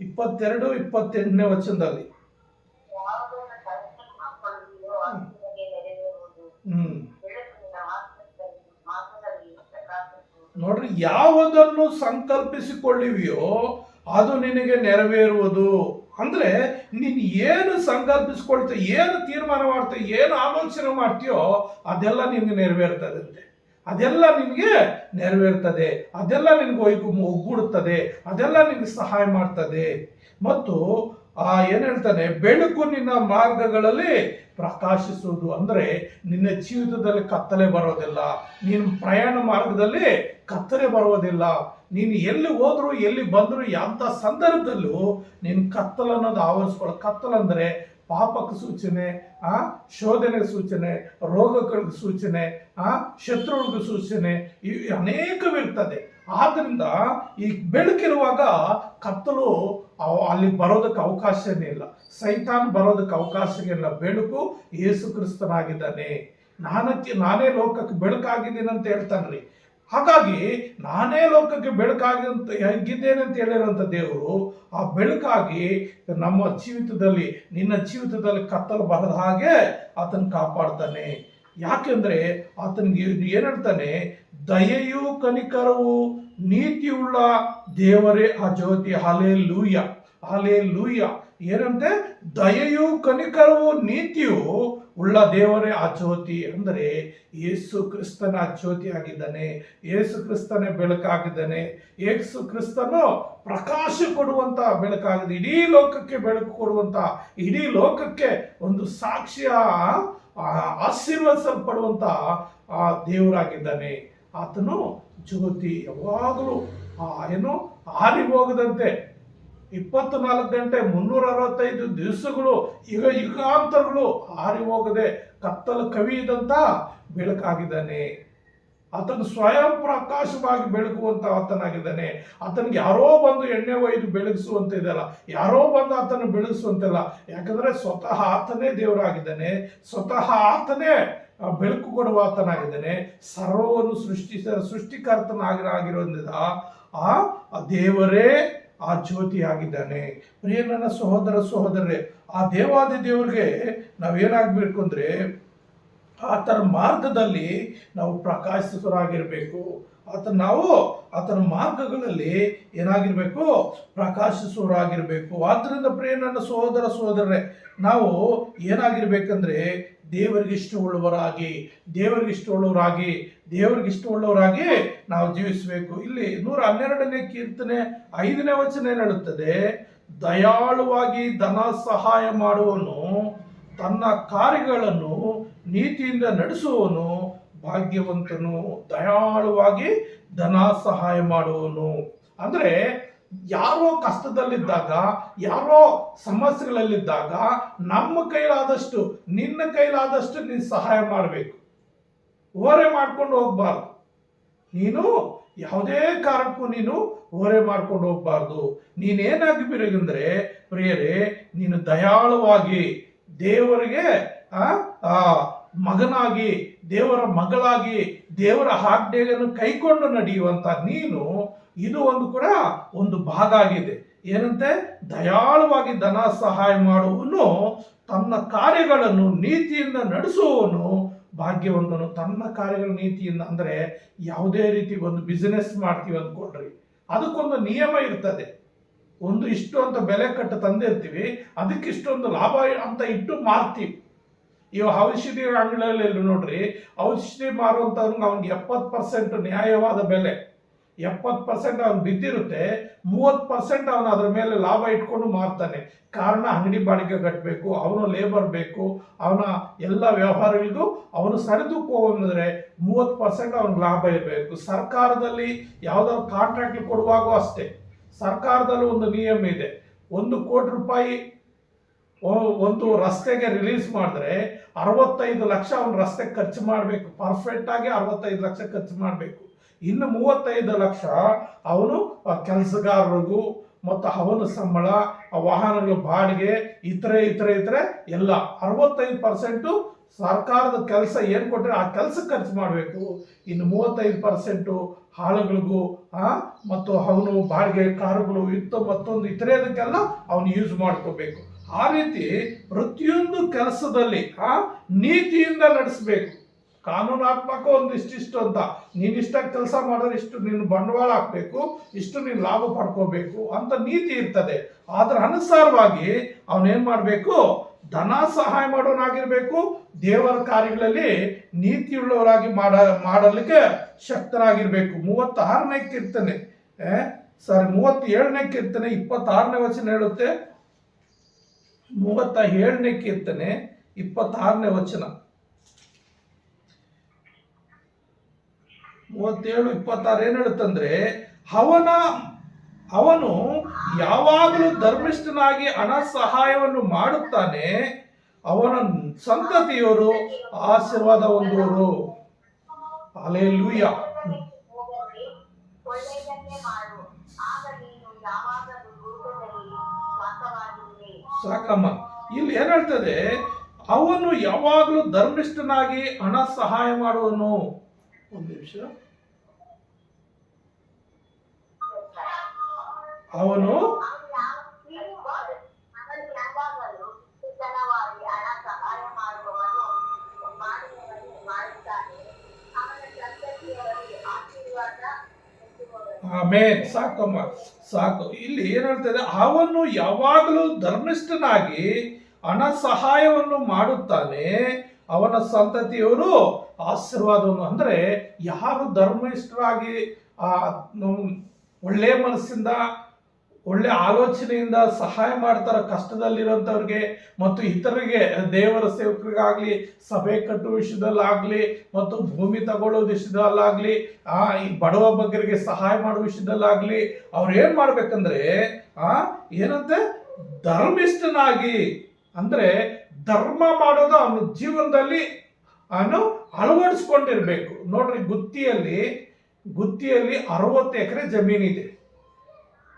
[SPEAKER 1] 22-28ನೇ ವಚನದಲ್ಲಿ ನೋಡ್ರಿ, ಯಾವುದನ್ನು ಸಂಕಲ್ಪಿಸಿಕೊಳ್ಳಿವೆಯೋ ಅದು ನಿನಗೆ ನೆರವೇರುವುದು. ಅಂದ್ರೆ ನೀನು ಏನು ಸಂಕಲ್ಪಿಸಿಕೊಳ್ತೀಯ, ಏನು ತೀರ್ಮಾನ ಮಾಡ್ತೀಯ, ಏನು ಆಲೋಚನೆ ಮಾಡ್ತೀಯೋ ಅದೆಲ್ಲ ನಿನ್ಗೆ ನೆರವೇರ್ತದಂತೆ. ಅದೆಲ್ಲ ನಿನಗೆ ನೆರವೇರ್ತದೆ, ಅದೆಲ್ಲ ನಿನಗೆ ಒಗ್ಗೂಡುತ್ತದೆ, ಅದೆಲ್ಲ ನಿನಗೆ ಸಹಾಯ ಮಾಡ್ತದೆ. ಮತ್ತು ಏನ್ ಹೇಳ್ತಾನೆ? ಬೆಳಕು ನಿನ್ನ ಮಾರ್ಗಗಳಲ್ಲಿ ಪ್ರಕಾಶಿಸುವುದು. ಅಂದ್ರೆ ನಿನ್ನ ಜೀವಿತದಲ್ಲಿ ಕತ್ತಲೆ ಬರೋದಿಲ್ಲ, ನಿನ್ನ ಪ್ರಯಾಣ ಮಾರ್ಗದಲ್ಲಿ ಕತ್ತಲೆ ಬರೋದಿಲ್ಲ. ನೀನು ಎಲ್ಲಿ ಹೋದ್ರು ಎಲ್ಲಿ ಬಂದ್ರು ಯಾವ ಸಂದರ್ಭದಲ್ಲೂ ನೀನು ಕತ್ತಲು ಅನ್ನೋದು ಆವರಿಸ್ಕೊಳ್ಳೋ. ಕತ್ತಲಂದ್ರೆ ಪಾಪಕ್ಕೆ ಸೂಚನೆ, ಶೋಧನೆಗೆ ಸೂಚನೆ, ರೋಗಗಳಿಗೆ ಸೂಚನೆ, ಶತ್ರುಗಳಿಗೆ ಸೂಚನೆ, ಇವು ಅನೇಕವಿರ್ತದೆ. ಆದ್ರಿಂದ ಈ ಬೆಳಕಿರುವಾಗ ಕತ್ತಲು ಅಲ್ಲಿ ಬರೋದಕ್ಕೆ ಅವಕಾಶನೇ ಇಲ್ಲ, ಸೈತಾನ್ ಬರೋದಕ್ಕೆ ಅವಕಾಶನೇ ಇಲ್ಲ. ಬೆಳಕು ಯೇಸು ಕ್ರಿಸ್ತನಾಗಿದ್ದಾನೆ. ನಾನೇ ಲೋಕಕ್ಕೆ ಬೆಳಕಾಗಿದ್ದೀನಿ ಅಂತ ಹೇಳ್ತಾನ್ರಿ. ಹಾಗಾಗಿ ನಾನೇ ಲೋಕಕ್ಕೆ ಬೆಳಕಾಗಿದ್ದೇನೆ ಅಂತ ಹೇಳಿರುವಂಥ ದೇವರು ಆ ಬೆಳಕಾಗಿ ನಮ್ಮ ಜೀವಿತದಲ್ಲಿ, ನಿನ್ನ ಜೀವಿತದಲ್ಲಿ ಕತ್ತಲು ಬರದ ಹಾಗೆ ಆತನ ಕಾಪಾಡ್ತಾನೆ. ಯಾಕೆಂದ್ರೆ ಆತನಿಗೆ ಏನ್ ಹೇಳ್ತಾನೆ? ದಯೆಯು ಕನಿಕರವು ನೀತಿಯುಳ್ಳ ದೇವರೇ ಆ ಜ್ಯೋತಿ. Hallelujah, hallelujah. ಏನಂತೆ? ದಯೆಯು ಕನಿಕರವು ನೀತಿಯು ಉಳ್ಳ ದೇವರೇ ಆ ಜ್ಯೋತಿ. ಅಂದರೆ ಯೇಸು ಕ್ರಿಸ್ತನ ಆ ಜ್ಯೋತಿ ಆಗಿದ್ದಾನೆ, ಯೇಸು ಕ್ರಿಸ್ತನೇ ಬೆಳಕಾಗಿದ್ದಾನೆ, ಯೇಸು ಕ್ರಿಸ್ತನು ಪ್ರಕಾಶ ಕೊಡುವಂತ ಬೆಳಕಾಗಿದೆ, ಇಡೀ ಲೋಕಕ್ಕೆ ಬೆಳಕು ಕೊಡುವಂತ, ಇಡೀ ಲೋಕಕ್ಕೆ ಒಂದು ಸಾಕ್ಷಿಯ ಆಶೀರ್ವದಿಸಲ್ಪಡುವಂತ ಆ ದೇವರಾಗಿದ್ದಾನೆ. ಆತನು ಜ್ಯೋತಿ ಯಾವಾಗಲೂ ಏನು ಹಾರಿ ಹೋಗದಂತೆ 24 ಗಂಟೆ 365 ದಿವಸಗಳು ಯುಗಾಂತರಗಳು ಹಾರಿ ಹೋಗದೆ ಕತ್ತಲು ಕವಿಯದಂತ ಬೆಳಕಾಗಿದ್ದಾನೆ. ಆತನು ಸ್ವಯಂ ಪ್ರಕಾಶವಾಗಿ ಬೆಳಗುವಂತ ಆತನಾಗಿದ್ದಾನೆ. ಆತನಿಗೆ ಯಾರೋ ಬಂದು ಎಣ್ಣೆ ಒಯ್ದು ಬೆಳಗಿಸುವಂತ ಇದಲ್ಲ, ಯಾರೋ ಬಂದು ಆತನ ಬೆಳಗಿಸುವಂತಿಲ್ಲ. ಯಾಕಂದ್ರೆ ಸ್ವತಃ ಆತನೇ ದೇವರಾಗಿದ್ದಾನೆ, ಸ್ವತಃ ಆತನೇ ಬೆಳಕು ಕೊಡುವ ಆತನಾಗಿದ್ದಾನೆ. ಸರ್ವವನ್ನು ಸೃಷ್ಟಿಕರ್ತನಾಗಿರೋದ್ರಿಂದ ಆ ದೇವರೇ ಆ ಜ್ಯೋತಿ ಆಗಿದ್ದಾನೆ. ಪ್ರಿಯ ನನ್ನ ಸಹೋದರರೇ, ಆ ದೇವಾದಿ ದೇವರಿಗೆ ನಾವೇನಾಗಬೇಕು ಅಂದ್ರೆ ಆತನ ಮಾರ್ಗದಲ್ಲಿ ನಾವು ಪ್ರಕಾಶಿಸುವರಾಗಿರ್ಬೇಕು. ಆತನ ಮಾರ್ಗಗಳಲ್ಲಿ ಏನಾಗಿರ್ಬೇಕು? ಪ್ರಕಾಶಿಸುವರಾಗಿರ್ಬೇಕು. ಆದ್ದರಿಂದ ಪ್ರಿಯ ನನ್ನ ಸಹೋದರರೇ, ನಾವು ಏನಾಗಿರ್ಬೇಕಂದ್ರೆ ದೇವರಿಗೆ ಇಷ್ಟವುಳ್ಳವರಾಗಿ ನಾವು ಜೀವಿಸಬೇಕು. ಇಲ್ಲಿ 112ನೇ ಕೀರ್ತನೆ 5ನೇ ವಚನ ಏನು ಹೇಳುತ್ತದೆ? ದಯಾಳುವಾಗಿ ಧನ ಸಹಾಯ ಮಾಡುವನು, ತನ್ನ ಕಾರ್ಯಗಳನ್ನು ನೀತಿಯಿಂದ ನಡೆಸುವವನು ಭಾಗ್ಯವಂತನು. ದಯಾಳುವಾಗಿ ಧನ ಸಹಾಯ ಮಾಡುವನು ಅಂದ್ರೆ ಯಾರೋ ಕಷ್ಟದಲ್ಲಿದ್ದಾಗ, ಯಾರೋ ಸಮಸ್ಯೆಗಳಲ್ಲಿದ್ದಾಗ ನಮ್ಮ ಕೈಲಾದಷ್ಟು, ನಿನ್ನ ಕೈಲಾದಷ್ಟು ನೀನು ಸಹಾಯ ಮಾಡಬೇಕು. ಓರೆ ಮಾಡ್ಕೊಂಡು ಹೋಗ್ಬಾರ್ದು. ನೀನು ಯಾವುದೇ ಕಾರಣಕ್ಕೂ ನೀನು ಓರೆ ಮಾಡ್ಕೊಂಡು ಹೋಗ್ಬಾರ್ದು. ನೀನೇನಾಗಬೇಕಂದ್ರೆ ಪ್ರಿಯರೇ, ನೀನು ದಯಾಳುವಾಗಿ ದೇವರಿಗೆ ಮಗನಾಗಿ, ದೇವರ ಮಗಳಾಗಿ, ದೇವರ ಆಜ್ಞೆಯನ್ನು ಕೈಕೊಂಡು ನಡೆಯುವಂತ ನೀನು, ಇದು ಒಂದು ಭಾಗ ಆಗಿದೆ. ಏನಂತೆ? ದಯಾಳುವಾಗಿ ಧನ ಸಹಾಯ ಮಾಡುವನು, ತನ್ನ ಕಾರ್ಯಗಳನ್ನು ನೀತಿಯಿಂದ ನಡೆಸುವವನು ಭಾಗ್ಯವಂತನು. ತನ್ನ ಕಾರ್ಯಗಳ ನೀತಿಯಿಂದ ಅಂದ್ರೆ ಯಾವುದೇ ರೀತಿ ಒಂದು ಬಿಸಿನೆಸ್ ಮಾಡ್ತೀವಿ ಅಂದ್ಕೊಳ್ರಿ, ಅದಕ್ಕೊಂದು ನಿಯಮ ಇರ್ತದೆ. ಇಷ್ಟು ಅಂತ ಬೆಲೆ ಕಟ್ಟು ತಂದಿರ್ತೀವಿ, ಅದಕ್ಕೆ ಇಷ್ಟೊಂದು ಲಾಭ ಅಂತ ಇಟ್ಟು ಮಾರ್ತೀವಿ. ಇವಾಗ ಔಷಧಿ ಅಂಗಡಿಯಲ್ಲಿ ನೋಡ್ರಿ, ಔಷಧಿ ಮಾರುವಂತವ್ರಿಗೆ ಅವ್ನಿಗೆ 70% ನ್ಯಾಯವಾದ ಬೆಲೆ, 70% ಅವ್ನು ಬಿದ್ದಿರುತ್ತೆ, 30% ಅವನು ಅದ್ರ ಮೇಲೆ ಲಾಭ ಇಟ್ಕೊಂಡು ಮಾರ್ತಾನೆ. ಕಾರಣ ಅಂಗಡಿ ಬಾಡಿಗೆ ಕಟ್ಟಬೇಕು, ಅವನು ಲೇಬರ್ ಬೇಕು, ಅವನ ಎಲ್ಲ ವ್ಯವಹಾರಗಳಿಗೂ ಅವನು ಸರಿದೂಕೋದ್ರೆ 30% ಅವನಿಗೆ ಲಾಭ ಇರಬೇಕು. ಸರ್ಕಾರದಲ್ಲಿ ಯಾವ್ದಾದ್ರು ಕಾಂಟ್ರಾಕ್ಟ್ ಕೊಡುವಾಗೂ ಅಷ್ಟೇ, ಸರ್ಕಾರದಲ್ಲಿ ಒಂದು ನಿಯಮ ಇದೆ. 1 ಕೋಟಿ ರೂಪಾಯಿ ಒಂದು ರಸ್ತೆಗೆ ರಿಲೀಸ್ ಮಾಡಿದ್ರೆ 65 ಲಕ್ಷ ಅವನು ರಸ್ತೆಗೆ ಖರ್ಚು ಮಾಡಬೇಕು. ಪರ್ಫೆಕ್ಟ್ ಆಗಿ 65 ಲಕ್ಷ ಖರ್ಚು ಮಾಡಬೇಕು. ಇನ್ನು 35 ಲಕ್ಷ ಅವನು ಕೆಲಸಗಾರರಿಗೂ ಮತ್ತು ಅವನ ಸಂಬಳ, ಆ ವಾಹನಗಳ ಬಾಡಿಗೆ, ಇತರೆ ಎಲ್ಲ 65% ಸರ್ಕಾರದ ಕೆಲಸ ಏನು ಕೊಟ್ಟರೆ ಆ ಕೆಲಸಕ್ಕೆ ಖರ್ಚು ಮಾಡಬೇಕು. ಇನ್ನು 35% ಹಾಳುಗಳಿಗೂ ಮತ್ತು ಅವನು ಬಾಡಿಗೆ ಕಾರುಗಳು ಮತ್ತೊಂದು ಇತರೆದಕ್ಕೆಲ್ಲ ಅವನು ಯೂಸ್ ಮಾಡ್ಕೋಬೇಕು. ಆ ರೀತಿ ಪ್ರತಿಯೊಂದು ಕೆಲಸದಲ್ಲಿ ನೀತಿಯಿಂದ ನಡೆಸಬೇಕು. ಕಾನೂನಾತ್ಮಕ ಇಷ್ಟಿಷ್ಟು ಅಂತ, ನೀನಿಷ್ಟ ಕೆಲಸ ಮಾಡಿದ್ರೆ ಇಷ್ಟು ನೀನು ಬಂಡವಾಳ ಹಾಕಬೇಕು, ಇಷ್ಟು ನೀನು ಲಾಭ ಪಡ್ಕೋಬೇಕು ಅಂತ ನೀತಿ ಇರ್ತದೆ. ಅದರ ಅನುಸಾರವಾಗಿ ಅವನೇನ್ ಮಾಡಬೇಕು, ಧನ ಸಹಾಯ ಮಾಡೋನಾಗಿರ್ಬೇಕು, ದೇವರ ಕಾರ್ಯಗಳಲ್ಲಿ ನೀತಿಯುಳ್ಳವರಾಗಿ ಮಾಡಲಿಕ್ಕೆ ಶಕ್ತರಾಗಿರ್ಬೇಕು. 36ನೇ ಕೀರ್ತನೆ 37ನೇ ಕೀರ್ತನೆ 26ನೇ ವಚನ ಹೇಳುತ್ತೆ. 37ನೇ ಕೀರ್ತನೆ 26ನೇ ವಚನ 37-26 ಏನ್ ಹೇಳುತ್ತಂದ್ರೆ, ಅವನು ಯಾವಾಗಲೂ ಧರ್ಮಿಷ್ಠನಾಗಿ ಹಣ ಸಹಾಯವನ್ನು ಮಾಡುತ್ತಾನೆ, ಅವನ ಸಂತತಿಯವರು ಆಶೀರ್ವಾದ ಹೊಂದುವರು. ಹಲ್ಲೆಲೂಯಾ. ಸಾಕಮ್ಮ. ಇಲ್ಲಿ ಏನ್ ಹೇಳ್ತದೆ, ಅವನು ಯಾವಾಗಲೂ ಧರ್ಮಿಷ್ಠನಾಗಿ ಹಣ ಸಹಾಯ ಮಾಡುವನು. ಒಂದು ನಿಮಿಷ. ಅವನು ಆಮೇನ್. ಸಾಕಮ್ಮ, ಸಾಕು. ಇಲ್ಲಿ ಏನ್ ಹೇಳ್ತದೆ, ಅವನು ಯಾವಾಗಲೂ ಧರ್ಮಿಷ್ಠನಾಗಿ ಹಣ ಸಹಾಯವನ್ನು ಮಾಡುತ್ತಾನೆ, ಅವನ ಸಂತತಿಯವರು ಆಶೀರ್ವಾದವನ್ನು. ಅಂದ್ರೆ ಯಾರು ಧರ್ಮಿಷ್ಠರಾಗಿ ಒಳ್ಳೆ ಮನಸ್ಸಿಂದ ಒಳ್ಳೆ ಆಲೋಚನೆಯಿಂದ ಸಹಾಯ ಮಾಡ್ತಾರ ಕಷ್ಟದಲ್ಲಿರುವಂಥವ್ರಿಗೆ ಮತ್ತು ಇತರರಿಗೆ, ದೇವರ ಸೇವಕರಿಗಾಗ್ಲಿ, ಸಭೆ ಕಟ್ಟುವ ವಿಷಯದಲ್ಲಾಗ್ಲಿ ಮತ್ತು ಭೂಮಿ ತಗೊಳ್ಳೋ ವಿಷಯದಲ್ಲಾಗ್ಲಿ, ಈ ಬಡವ ಬಗ್ಗರಿಗೆ ಸಹಾಯ ಮಾಡುವ ವಿಷಯದಲ್ಲಾಗ್ಲಿ ಅವ್ರು ಏನ್ ಮಾಡ್ಬೇಕಂದ್ರೆ ಏನಂತೆ, ಧರ್ಮಿಷ್ಠನಾಗಿ, ಅಂದ್ರೆ ಧರ್ಮ ಮಾಡೋದು ಅವನ ಜೀವನದಲ್ಲಿ ಅವನು ಅಳವಡಿಸ್ಕೊಂಡಿರ್ಬೇಕು. ನೋಡ್ರಿ, ಗುತ್ತಿಯಲ್ಲಿ 60 ಎಕರೆ ಜಮೀನಿದೆ.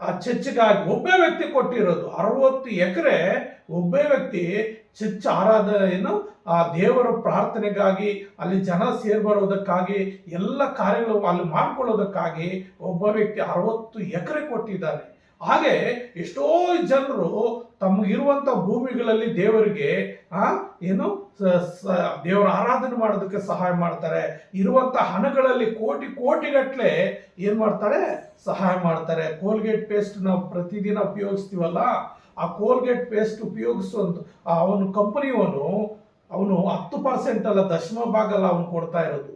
[SPEAKER 1] ಆ ಚರ್ಚ್ಗಾಗಿ ಒಬ್ಬೇ ವ್ಯಕ್ತಿ ಕೊಟ್ಟಿರೋದು 60 ಎಕರೆ. ಒಬ್ಬೇ ವ್ಯಕ್ತಿ ಚರ್ಚ್ ಆರಾಧನೆಯನ್ನು, ಆ ದೇವರ ಪ್ರಾರ್ಥನೆಗಾಗಿ, ಅಲ್ಲಿ ಜನ ಸೇರ್ಬರೋದಕ್ಕಾಗಿ, ಎಲ್ಲ ಕಾರ್ಯಗಳು ಅಲ್ಲಿ ಮಾಡ್ಕೊಳ್ಳೋದಕ್ಕಾಗಿ ಒಬ್ಬ ವ್ಯಕ್ತಿ 60 ಎಕರೆ ಕೊಟ್ಟಿದ್ದಾನೆ. ಹಾಗೆ ಎಷ್ಟೋ ಜನರು ತಮಗಿರುವಂತ ಭೂಮಿಗಳಲ್ಲಿ ದೇವರಿಗೆ ದೇವರ ಆರಾಧನೆ ಮಾಡೋದಕ್ಕೆ ಸಹಾಯ ಮಾಡ್ತಾರೆ. ಇರುವಂತ ಹಣಗಳಲ್ಲಿ ಕೋಟಿಗಟ್ಟಲೆ ಏನ್ ಮಾಡ್ತಾರೆ, ಸಹಾಯ ಮಾಡ್ತಾರೆ. ಕೋಲ್ಗೇಟ್ ಪೇಸ್ಟ್ ನಾವು ಪ್ರತಿದಿನ ಉಪಯೋಗಿಸ್ತೀವಲ್ಲ, ಆ ಕೋಲ್ಗೇಟ್ ಪೇಸ್ಟ್ ಉಪಯೋಗಿಸುವಂತ ಅವನು ಕಂಪನಿಯವನು ಅವನು 10% ಅಲ್ಲ, ದಶಮ ಭಾಗ ಅಲ್ಲ ಅವನು ಕೊಡ್ತಾ ಇರೋದು.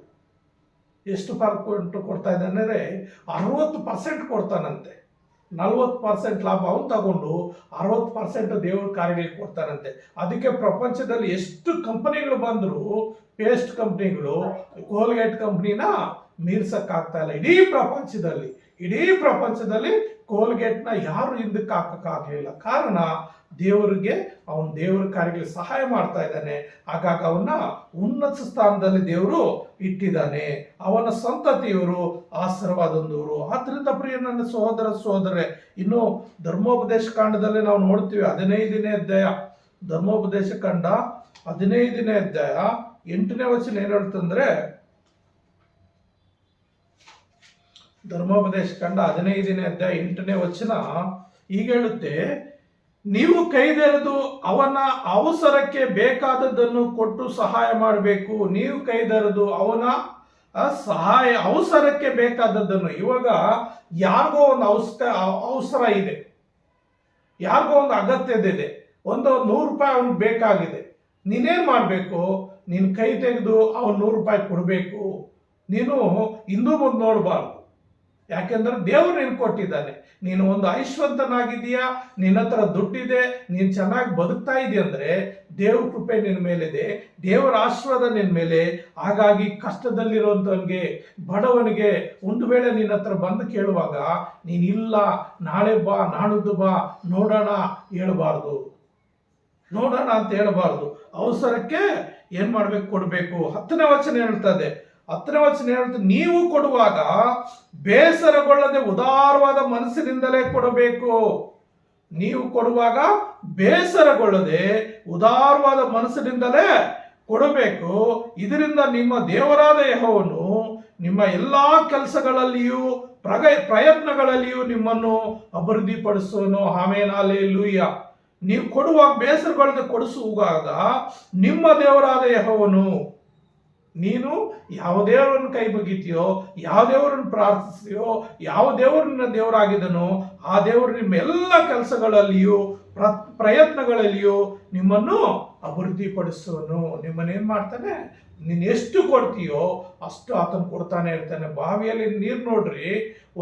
[SPEAKER 1] ಎಷ್ಟು ಕೊಡ್ತಾ ಇದ್ದಾನೆ, 60% ಕೊಡ್ತಾನಂತೆ. 40% ಲಾಭ ಅವನು ತಗೊಂಡು 60% ದೇವರ ಕಾರ್ಯಗಳಿಗೆ ಕೊಡ್ತಾರಂತೆ. ಅದಕ್ಕೆ ಪ್ರಪಂಚದಲ್ಲಿ ಎಷ್ಟು ಕಂಪನಿಗಳು ಬಂದ್ರು, ಪೇಸ್ಟ್ ಕಂಪನಿಗಳು ಕೋಲ್ಗೇಟ್ ಕಂಪನಿನ ಮೀರ್ಸಕ್ಕಾಗ್ತಾ ಇಲ್ಲ. ಇಡೀ ಪ್ರಪಂಚದಲ್ಲಿ ಕೋಲ್ಗೇಟ್ನ ಯಾರು ಹಿಂದಕ್ಕೆ ಹಾಕಕ್ಕಾಗಲಿಲ್ಲ. ಕಾರಣ, ದೇವರಿಗೆ ಅವನು ದೇವರ ಕಾರ್ಯಗಳಿಗೆ ಸಹಾಯ ಮಾಡ್ತಾ ಇದ್ದಾನೆ. ಹಾಗಾಗಿ ಅವನ್ನ ಉನ್ನತ ಸ್ಥಾನದಲ್ಲಿ ದೇವರು ಇಟ್ಟಿದ್ದಾನೆ. ಅವನ ಸಂತತಿಯವರು ಆಶೀರ್ವಾದ ಹೊಂದುವರು. ಆದ್ರಿಂದ ಪ್ರಿಯ ನನ್ನ ಸಹೋದರರೇ, ಇನ್ನು ಧರ್ಮೋಪದೇಶ ಕಾಂಡದಲ್ಲಿ ನಾವು ನೋಡ್ತೀವಿ 15ನೇ ಅಧ್ಯಾಯ, ಧರ್ಮೋಪದೇಶ ಕಾಂಡ 15ನೇ ಅಧ್ಯಾಯ 8ನೇ ವಚನ ಏನ್ ಹೇಳ್ತಂದ್ರೆ, ಧರ್ಮೋಪದೇಶ ಕಾಂಡ 15ನೇ ಅಧ್ಯಾಯ 8ನೇ ವಚನ ಈಗ ಹೇಳುತ್ತೆ, ನೀವು ಕೈದೆರೆದು ಅವನ ಅವಸರಕ್ಕೆ ಬೇಕಾದದ್ದನ್ನು ಕೊಟ್ಟು ಸಹಾಯ ಮಾಡಬೇಕು. ನೀವು ಕೈದೆರೆದು ಅವನ ಅವಸರಕ್ಕೆ ಬೇಕಾದದ್ದನ್ನು. ಇವಾಗ ಯಾರಿಗೋ ಒಂದು ಅವಸರ ಇದೆ, ಯಾರಿಗೋ ಒಂದು ಅಗತ್ಯತೆ, ಒಂದು 100 ರೂಪಾಯಿ ಅವನಿಗೆ ಬೇಕಾಗಿದೆ. ನೀನೇನ್ ಮಾಡಬೇಕು, ನೀನು ಕೈ ತೆಗೆದು ಅವನು 100 ರೂಪಾಯಿ ಕೊಡಬೇಕು. ನೀನು ಹಿಂದೂ ಮುಂದೆ ನೋಡಬಾರ್ದು. ಯಾಕೆಂದ್ರೆ ದೇವರು ನೀನು ಕೊಟ್ಟಿದ್ದಾನೆ. ನೀನು ಒಂದು ಐಶ್ವಂತನಾಗಿದೀಯಾ, ನಿನ್ನ ಹತ್ರ ದುಡ್ಡಿದೆ, ನೀನು ಚೆನ್ನಾಗಿ ಬದುಕ್ತಾ ಇದೆಯಾ ಅಂದ್ರೆ ದೇವ್ರ ಕೃಪೆ ನಿನ್ನ ಮೇಲಿದೆ, ದೇವರ ಆಶೀರ್ವಾದ ನಿನ್ನ ಮೇಲೆ. ಹಾಗಾಗಿ ಕಷ್ಟದಲ್ಲಿರುವಂತವನಿಗೆ, ಬಡವನಿಗೆ ಒಂದು ವೇಳೆ ನಿನ್ನ ಹತ್ರ ಬಂದು ಕೇಳುವಾಗ ನೀನು ಇಲ್ಲ, ನಾಳೆ ಬಾ, ನಾಳಿದ್ದು ಬಾ, ನೋಡೋಣ ಹೇಳಬಾರ್ದು. ನೋಡೋಣ ಅಂತ ಹೇಳಬಾರ್ದು. ಅವಸರಕ್ಕೆ ಏನ್ ಮಾಡ್ಬೇಕು, ಕೊಡ್ಬೇಕು. 10ನೇ ವಚನ ಹೇಳ್ತದೆ, 10ನೇ ವಚನ ಹೇಳ್ತಾರೆ, ನೀವು ಕೊಡುವಾಗ ಬೇಸರಗೊಳ್ಳದೆ ಉದಾರವಾದ ಮನಸ್ಸಿನಿಂದಲೇ ಕೊಡಬೇಕು. ನೀವು ಕೊಡುವಾಗ ಬೇಸರಗೊಳ್ಳದೆ ಉದಾರವಾದ ಮನಸ್ಸಿನಿಂದಲೇ ಕೊಡಬೇಕು. ಇದರಿಂದ ನಿಮ್ಮ ದೇವರಾದ ಯೆಹೋವನು ನಿಮ್ಮ ಎಲ್ಲಾ ಕೆಲಸಗಳಲ್ಲಿಯೂ ಪ್ರಯತ್ನಗಳಲ್ಲಿಯೂ ನಿಮ್ಮನ್ನು ಅಭಿವೃದ್ಧಿಪಡಿಸುವನು. Amen, hallelujah. ನೀವು ಕೊಡುವಾಗ ಬೇಸರಗೊಳ್ಳದೆ ಕೊಡಿಸುವಾಗ ನಿಮ್ಮ ದೇವರಾದ ಯೆಹೋವನು, ನೀನು ಯಾವ ದೇವರನ್ನು ಕೈ ಮುಗಿತೀಯೋ, ಯಾವ ದೇವರನ್ನು ಪ್ರಾರ್ಥಿಸ್ತೀಯೋ, ಯಾವ ದೇವರನ್ನ ದೇವರಾಗಿದನೋ ಆ ದೇವರು ನಿಮ್ಮ ಎಲ್ಲ ಕೆಲಸಗಳಲ್ಲಿಯೂ ಪ್ರಯತ್ನಗಳಲ್ಲಿಯೂ ನಿಮ್ಮನ್ನು ಅಭಿವೃದ್ಧಿಪಡಿಸುವನು. ನಿಮ್ಮನ್ನೇನು ಮಾಡ್ತಾನೆ, ನೀನು ಎಷ್ಟು ಕೊಡ್ತೀಯೋ ಅಷ್ಟು ಆತನು ಕೊಡ್ತಾನೆ ಇರ್ತಾನೆ. ಬಾವಿಯಲ್ಲಿ ನೀರು ನೋಡ್ರಿ,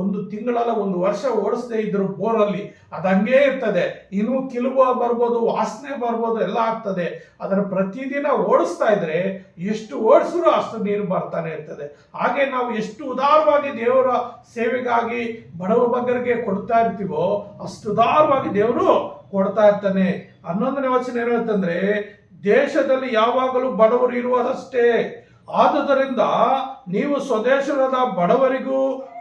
[SPEAKER 1] ಒಂದು ತಿಂಗಳಲ್ಲ ಒಂದು ವರ್ಷ ಓಡಿಸದೇ ಇದ್ರು ಬೋರಲ್ಲಿ ಅದು ಹಂಗೇ ಇರ್ತದೆ. ಇನ್ನು ಕಿಲುಬು ಬರ್ಬೋದು, ವಾಸನೆ ಬರ್ಬೋದು, ಎಲ್ಲ ಆಗ್ತದೆ. ಅದರ ಪ್ರತಿದಿನ ಓಡಿಸ್ತಾ ಇದ್ರೆ ಎಷ್ಟು ಓಡಿಸಿದ್ರು ಅಷ್ಟು ನೀರು ಬರ್ತಾನೆ ಇರ್ತದೆ. ಹಾಗೆ ನಾವು ಎಷ್ಟು ಉದಾರವಾಗಿ ದೇವರ ಸೇವೆಗಾಗಿ ಬಡವ ಬಗ್ಗರಿಗೆ ಕೊಡ್ತಾ ಇರ್ತೀವೋ ಅಷ್ಟು ಉದಾರವಾಗಿ ದೇವರು ಕೊಡ್ತಾ ಇರ್ತಾನೆ. 11ನೇ ವಚನ ಏನು ಹೇಳ್ತಂದ್ರೆ, ದೇಶದಲ್ಲಿ ಯಾವಾಗಲೂ ಬಡವರು ಇರುವುದಷ್ಟೇ, ಆದುದರಿಂದ ನೀವು ಸ್ವದೇಶದ ಬಡವರಿಗೂ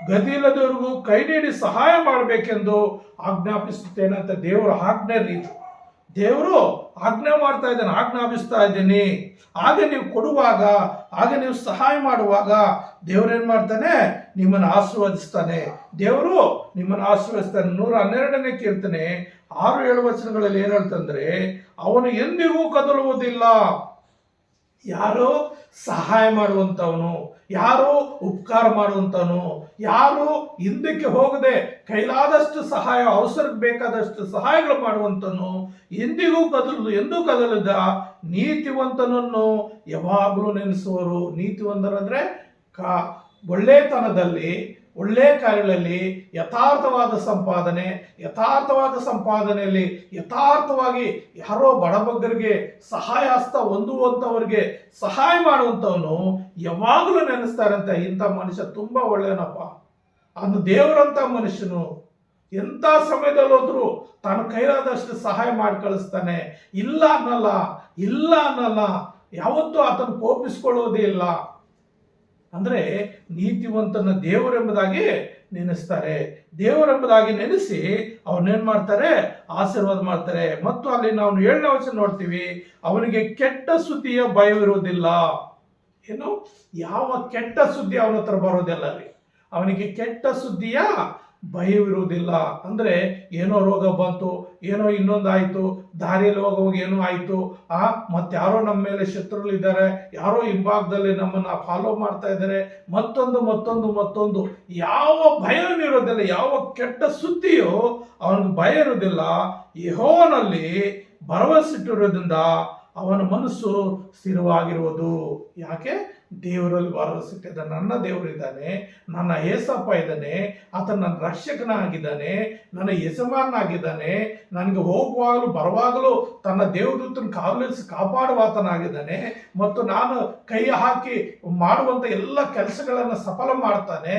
[SPEAKER 1] ಗತಿಯಿಲ್ಲದವರಿಗೂ ಕೈ ನೀಡಿ ಸಹಾಯ ಮಾಡಬೇಕೆಂದು ಆಜ್ಞಾಪಿಸುತ್ತೇನೆ ಅಂತ ದೇವರ ಆಜ್ಞೆ ರೀತಿ. ದೇವರು ಆಜ್ಞೆ ಮಾಡ್ತಾ ಇದ್ದಾನೆ, ಆಜ್ಞಾಪಿಸ್ತಾ ಇದ್ದೀನಿ. ಹಾಗೆ ನೀವು ಕೊಡುವಾಗ, ಹಾಗೆ ನೀವು ಸಹಾಯ ಮಾಡುವಾಗ ದೇವರೇನು ಮಾಡ್ತಾನೆ, ನಿಮ್ಮನ್ನು ಆಶೀರ್ವದಿಸ್ತಾನೆ. ದೇವರು ನಿಮ್ಮನ್ನು ಆಶೀರ್ವದಿಸ್ತಾನೆ. 112ನೇ ಕೀರ್ತನೆ 6-7 ವಚನಗಳಲ್ಲಿ ಏನು ಹೇಳ್ತಂದ್ರೆ, ಅವನು ಎಂದಿಗೂ ಕದಲುವುದಿಲ್ಲ. ಯಾರು ಸಹಾಯ ಮಾಡುವಂಥವನು, ಯಾರು ಉಪಕಾರ ಮಾಡುವಂಥವನು, ಯಾರು ಹಿಂದಕ್ಕೆ ಹೋಗದೆ ಕೈಲಾದಷ್ಟು ಸಹಾಯ, ಅವಸರಕ್ಕೆ ಬೇಕಾದಷ್ಟು ಸಹಾಯಗಳು ಮಾಡುವಂಥನು, ಎಂದಿಗೂ ಎಂದೂ ಕದಲದ ನೀತಿವಂತನನ್ನು ಯಾವಾಗಲೂ ನೆನೆಸುವರು. ನೀತಿವಂತರಂದ್ರೆ ಒಳ್ಳೆತನದಲ್ಲಿ, ಒಳ್ಳೆ ಕಾರ್ಯಗಳಲ್ಲಿ ಯಥಾರ್ಥವಾದ ಸಂಪಾದನೆಯಲ್ಲಿ ಯಥಾರ್ಥವಾಗಿ ಯಾರೋ ಬಡಬಗ್ಗರಿಗೆ ಸಹಾಯ ಹಸ್ತ ಹೊಂದುವಂಥವ್ರಿಗೆ ಸಹಾಯ ಮಾಡುವಂಥವನು ಯಾವಾಗಲೂ ನೆನೆಸ್ತಾರಂತೆ. ಇಂಥ ಮನುಷ್ಯ ತುಂಬಾ ಒಳ್ಳೆಯನಪ್ಪ, ಅದು ದೇವರಂತ ಮನುಷ್ಯನು. ಎಂಥ ಸಮಯದಲ್ಲಿ ಹೋದ್ರು ತಾನು ಕೈಲಾದಷ್ಟು ಸಹಾಯ ಮಾಡಿ ಕಳಿಸ್ತಾನೆ. ಇಲ್ಲ ಅನ್ನಲ್ಲ, ಯಾವತ್ತೂ ಆತನು ಕೋಪಿಸ್ಕೊಳ್ಳೋದೇ ಇಲ್ಲ. ಅಂದ್ರೆ ನೀತಿವಂತನ ದೇವರೆಂಬುದಾಗಿ ನೆನೆಸ್ತಾರೆ. ದೇವರೆಂಬುದಾಗಿ ನೆನೆಸಿ ಅವನೇನ್ ಮಾಡ್ತಾರೆ, ಆಶೀರ್ವಾದ ಮಾಡ್ತಾರೆ. ಮತ್ತು ಅಲ್ಲಿ ನಾವು 7ನೇ ವಚನ ನೋಡ್ತೀವಿ, ಅವನಿಗೆ ಕೆಟ್ಟ ಸುದ್ದಿಯ ಭಯವಿರುವುದಿಲ್ಲ. ಏನು, ಯಾವ ಕೆಟ್ಟ ಸುದ್ದಿ ಅವನ ಹತ್ರ ಬರೋದಿಲ್ಲ ರೀ. ಅವನಿಗೆ ಕೆಟ್ಟ ಸುದ್ದಿಯ ಭಯವಿರುವುದಿಲ್ಲ. ಅಂದ್ರೆ ಏನೋ ರೋಗ ಬಂತು, ಏನೋ ಇನ್ನೊಂದಾಯ್ತು, ದಾರಿಯಲ್ಲಿ ಹೋಗುವಾಗ ಏನೋ ಆಯ್ತು, ಮತ್ತೆ ಯಾರೋ ನಮ್ಮ ಮೇಲೆ ಶತ್ರುಗಳು ಇದ್ದಾರೆ, ಯಾರೋ ಹಿಂಭಾಗದಲ್ಲಿ ನಮ್ಮನ್ನ ಫಾಲೋ ಮಾಡ್ತಾ ಇದ್ದಾರೆ, ಮತ್ತೊಂದು ಯಾವ ಭಯವೂ ಇರೋದಿಲ್ಲ. ಯಾವ ಕೆಟ್ಟ ಸುದ್ದಿಯೋ ಅವನಿಗೆ ಭಯ ಇರೋದಿಲ್ಲ. ಯೆಹೋವನಲ್ಲಿ ಭರವಸೆಟ್ಟಿರೋದ್ರಿಂದ ಅವನ ಮನಸ್ಸು ಸ್ಥಿರವಾಗಿರುವುದು. ಯಾಕೆ? ದೇವರಲ್ಲಿ ಭರವಸೆ ಇಟ್ಟಿದ್ದಾನೆ. ನನ್ನ ದೇವರಿದ್ದಾನೆ, ನನ್ನ ಏಸಪ್ಪ ಇದ್ದಾನೆ, ಆತ ನನ್ನ ರಕ್ಷಕನಾಗಿದ್ದಾನೆ, ನನ್ನ ಯಜಮಾನಾಗಿದ್ದಾನೆ, ನನಗೆ ಹೋಗುವಾಗಲೂ ಬರುವಾಗಲೂ ತನ್ನ ದೇವದೂತನ ಕಾವಲಿಸಿ ಕಾಪಾಡುವಾತನಾಗಿದ್ದಾನೆ, ಮತ್ತು ನಾನು ಕೈ ಹಾಕಿ ಮಾಡುವಂಥ ಎಲ್ಲ ಕೆಲಸಗಳನ್ನು ಸಫಲ ಮಾಡ್ತಾನೆ.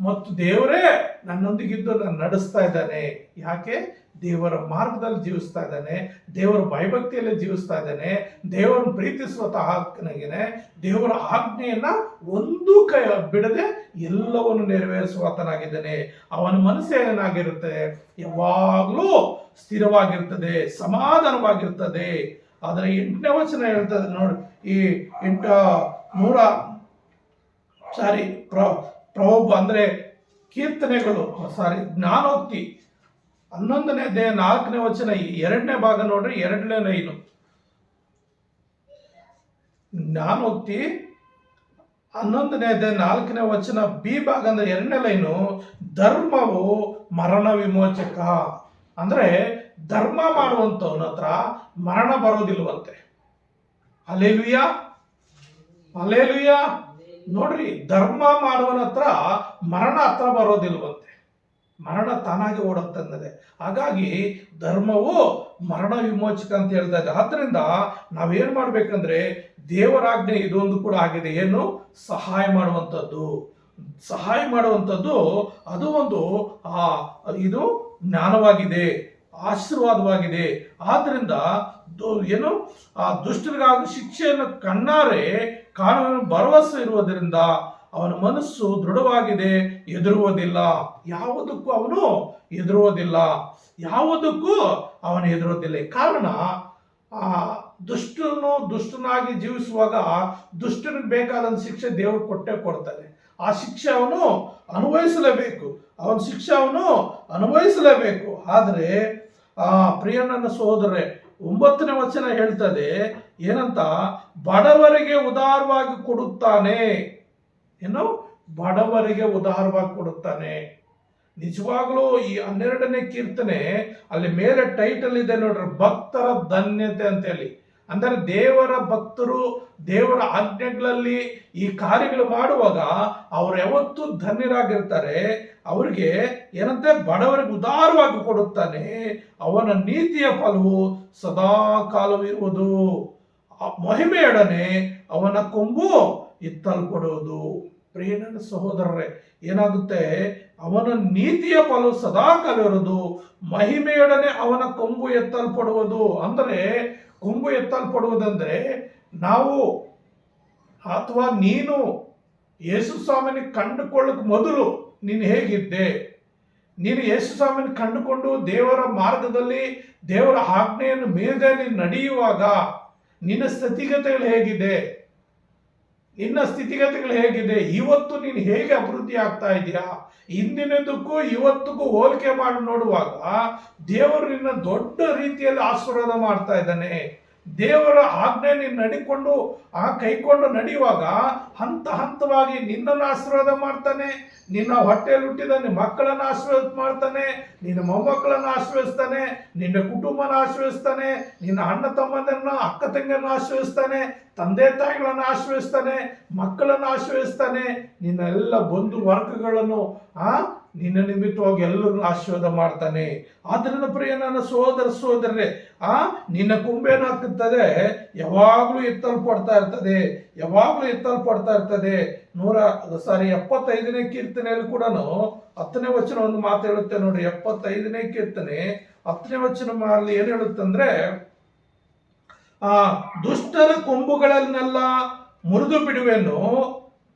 [SPEAKER 1] ಮತ್ತು ದೇವರೇ ನನ್ನೊಂದಿಗಿದ್ದು ನಾನು ನಡೆಸ್ತಾ ಇದ್ದಾನೆ. ಯಾಕೆ? ದೇವರ ಮಾರ್ಗದಲ್ಲಿ ಜೀವಿಸ್ತಾ ಇದ್ದಾನೆ, ದೇವರ ಭಯಭಕ್ತಿಯಲ್ಲಿ ಜೀವಿಸ್ತಾ ಇದ್ದಾನೆ, ದೇವರನ್ನು ಪ್ರೀತಿಸುವತನಾಗಿದ್ದಾನೆ, ದೇವರ ಆಜ್ಞೆಯನ್ನ ಒಂದು ಕೈ ಬಿಡದೆ ಎಲ್ಲವನ್ನು ನೆರವೇರಿಸುವತನಾಗಿದ್ದಾನೆ. ಅವನ ಮನಸ್ಸು ಏನಾಗಿರುತ್ತೆ? ಯಾವಾಗಲೂ ಸ್ಥಿರವಾಗಿರ್ತದೆ, ಸಮಾಧಾನವಾಗಿರ್ತದೆ. ಆದರೆ 8ನೇ ವಚನ ಹೇಳ್ತದೆ ನೋಡಿ, ಈ ಪ್ರಭು ಅಂದ್ರೆ ಕೀರ್ತನೆಗಳು, ಜ್ಞಾನೋಕ್ತಿ 11ನೇ ಅಧ್ಯಾಯ 4ನೇ ವಚನ 2ನೇ ಭಾಗ ನೋಡ್ರಿ, 2ನೇ ಲೈನು. ಜ್ಞಾನೋಕ್ತಿ 11ನೇ ಅಧ್ಯಾಯ 4ನೇ ವಚನ ಬಿ ಭಾಗ ಅಂದ್ರೆ 2ನೇ ಲೈನು, ಧರ್ಮವು ಮರಣ ವಿಮೋಚಕ. ಅಂದ್ರೆ ಧರ್ಮ ಮಾಡುವಂತವನ ಹತ್ರ ಮರಣ ಬರೋದಿಲ್ವಂತೆ. Hallelujah, hallelujah. ನೋಡ್ರಿ, ಧರ್ಮ ಮಾಡುವನ ಹತ್ರ ಮರಣ ಹತ್ರ ಬರೋದಿಲ್ವಂತೆ, ಮರಣ ತಾನಾಗಿ ಓಡುತ್ತಂದರೆ. ಹಾಗಾಗಿ ಧರ್ಮವು ಮರಣ ವಿಮೋಚಕ ಅಂತ ಹೇಳ್ತಾ ಇದೆ. ಆದ್ರಿಂದ ನಾವೇನ್ ಮಾಡ್ಬೇಕಂದ್ರೆ, ದೇವರಾಜ್ಞೆ ಇದೊಂದು ಕೂಡ ಆಗಿದೆ. ಏನು? ಸಹಾಯ ಮಾಡುವಂಥದ್ದು. ಅದು ಒಂದು ಇದು ಜ್ಞಾನವಾಗಿದೆ, ಆಶೀರ್ವಾದವಾಗಿದೆ. ಆದ್ರಿಂದ ಏನು, ಆ ದುಷ್ಟರಿಗಾಗಿ ಶಿಕ್ಷೆಯನ್ನು ಕಣ್ಣಾರೆ ಕಾಣುವ ಭರವಸೆ ಇರುವುದರಿಂದ ಅವನ ಮನಸ್ಸು ದೃಢವಾಗಿದೆ, ಹೆದರುವುದಿಲ್ಲ. ಯಾವುದಕ್ಕೂ ಅವನು ಹೆದರುವುದಿಲ್ಲ, ಯಾವುದಕ್ಕೂ ಅವನು ಹೆದರುವುದಿಲ್ಲ. ಕಾರಣ ದುಷ್ಟನಾಗಿ ಜೀವಿಸುವಾಗ ದುಷ್ಟನಿಗೆ ಬೇಕಾದ ಶಿಕ್ಷೆ ದೇವರು ಕೊಟ್ಟೇ ಕೊಡ್ತಾನೆ. ಆ ಶಿಕ್ಷೆ ಅವನು ಅನುಭವಿಸಲೇಬೇಕು, ಅವನ ಶಿಕ್ಷೆ ಅವನು ಅನುಭವಿಸಲೇಬೇಕು. ಆದರೆ ಪ್ರಿಯನನ್ನ ಸಹೋದರರೇ, 9ನೇ ವಚನ ಹೇಳ್ತದೆ ಏನಂತ, ಬಡವರಿಗೆ ಉದಾರವಾಗಿ ಕೊಡುತ್ತಾನೆ. ಏನು? ಬಡವರಿಗೆ ಉದಾರವಾಗಿ ಕೊಡುತ್ತಾನೆ. ನಿಜವಾಗ್ಲೂ ಈ 12ನೇ ಕೀರ್ತನೆ ಅಲ್ಲಿ ಮೇಲೆ ಟೈಟಲ್ ಇದೆ ನೋಡ್ರಿ, ಭಕ್ತರ ಧನ್ಯತೆ ಅಂತ ಹೇಳಿ. ಅಂದರೆ ದೇವರ ಭಕ್ತರು ದೇವರ ಆಜ್ಞೆಗಳಲ್ಲಿ ಈ ಕಾರ್ಯಗಳು ಮಾಡುವಾಗ ಅವ್ರು ಯಾವತ್ತೂ ಧನ್ಯರಾಗಿರ್ತಾರೆ. ಅವ್ರಿಗೆ ಏನಂತೆ, ಬಡವರಿಗೆ ಉದಾರವಾಗಿ ಕೊಡುತ್ತಾನೆ, ಅವನ ನೀತಿಯ ಫಲವು ಸದಾ ಕಾಲವಿರುವುದು, ಮಹಿಮೆಯೊಡನೆ ಅವನ ಕೊಂಬು ಎತ್ತಲ್ಪಡುವುದು. ಪ್ರಿಯನ ಸಹೋದರರೇ, ಏನಾಗುತ್ತೆ, ಅವನ ನೀತಿಯ ಫಲವು ಸದಾ ಕಾಲ ಇರುವುದು, ಮಹಿಮೆಯೊಡನೆ ಅವನ ಕೊಂಬು ಎತ್ತಲ್ಪಡುವುದು. ಅಂದರೆ ಕೊಂಬು ಎತ್ತಲ್ಪಡುವುದಂದ್ರೆ ನಾವು ಅಥವಾ ನೀನು ಯೇಸು ಸ್ವಾಮಿನ ಕಂಡುಕೊಳ್ಳಕ್ ಮೊದಲು ನೀನು ಹೇಗಿದ್ದೆ? ನೀನು ಯೇಸು ಸ್ವಾಮಿನ ಕಂಡುಕೊಂಡು ದೇವರ ಮಾರ್ಗದಲ್ಲಿ ದೇವರ ಆಜ್ಞೆಯನ್ನು ಮೀರದೆ ನೀನು ನಡೆಯುವಾಗ ನಿನ್ನ ಸ್ಥಿತಿಗತಿಗಳು ಹೇಗಿದೆ? ನಿನ್ನ ಸ್ಥಿತಿಗತಿಗಳು ಹೇಗಿದೆ? ಇವತ್ತು ನೀನು ಹೇಗೆ ಅಭಿವೃದ್ಧಿ ಆಗ್ತಾ ಇದೆಯಾ? ಹಿಂದಿನದಕ್ಕೂ ಇವತ್ತಿಗೂ ಹೋಲಿಕೆ ಮಾಡಿ ನೋಡುವಾಗ ದೇವರು ನಿನ್ನ ದೊಡ್ಡ ರೀತಿಯಲ್ಲಿ ಆಶೀರ್ವಾದ ಮಾಡ್ತಾ ಇದ್ದಾನೆ. ದೇವರ ಆಜ್ಞೆ ನೀನು ನಡಿಕೊಂಡು ಕೈಕೊಂಡು ನಡೆಯುವಾಗ ಹಂತ ಹಂತವಾಗಿ ನಿನ್ನನ್ನು ಆಶೀರ್ವಾದ ಮಾಡ್ತಾನೆ, ನಿನ್ನ ಹೊಟ್ಟೆಯಲ್ಲಿ ಹುಟ್ಟಿದ ನಿನ್ನ ಮಕ್ಕಳನ್ನು ಆಶೀರ್ವಾದ ಮಾಡ್ತಾನೆ, ನಿನ್ನ ಮೊಮ್ಮಕ್ಕಳನ್ನು ಆಶೀರ್ವದಿಸ್ತಾನೆ, ನಿನ್ನ ಕುಟುಂಬನ ಆಶೀರ್ವದಿಸ್ತಾನೆ, ನಿನ್ನ ಅಣ್ಣ ತಮ್ಮಂದರನ್ನ ಅಕ್ಕ ತಂಗಿಯನ್ನು ಆಶೀರ್ವದಿಸ್ತಾನೆ, ತಂದೆ ತಾಯಿಗಳನ್ನು ಆಶೀರ್ವದಿಸ್ತಾನೆ, ಮಕ್ಕಳನ್ನು ಆಶೀರ್ವದಿಸ್ತಾನೆ, ನಿನ್ನ ಎಲ್ಲ ಬಂಧು ವರ್ಗಗಳನ್ನು ನಿನ್ನ ನಿಮಿತ್ತವಾಗಿ ಎಲ್ಲರನ್ನು ಆಶೀರ್ವಾದ ಮಾಡ್ತಾನೆ. ಆದ್ದರಿಂದ ಪ್ರಿಯ ನನ್ನ ಸಹೋದರರೇ, ನಿನ್ನ ಕೊಂಬೇನಾಗ್ತದೆ, ಯಾವಾಗಲೂ ಎತ್ತಲ್ಪಡ್ತಾ ಇರ್ತದೆ, ಯಾವಾಗಲೂ ಎತ್ತಲ್ಪಡ್ತಾ ಇರ್ತದೆ. 75ನೇ ಕೀರ್ತನೆಯಲ್ಲಿ ಕೂಡ 10ನೇ ವಚನ ಒಂದು ಮಾತು ಹೇಳುತ್ತೆ ನೋಡಿ. 75ನೇ ಕೀರ್ತನೆ 10ನೇ ವಚನ ಅಲ್ಲಿ ಏನ್ ಹೇಳುತ್ತಂದ್ರೆ, ದುಷ್ಟರ ಕೊಂಬುಗಳನ್ನೆಲ್ಲ ಮುರಿದು ಬಿಡುವೆನು,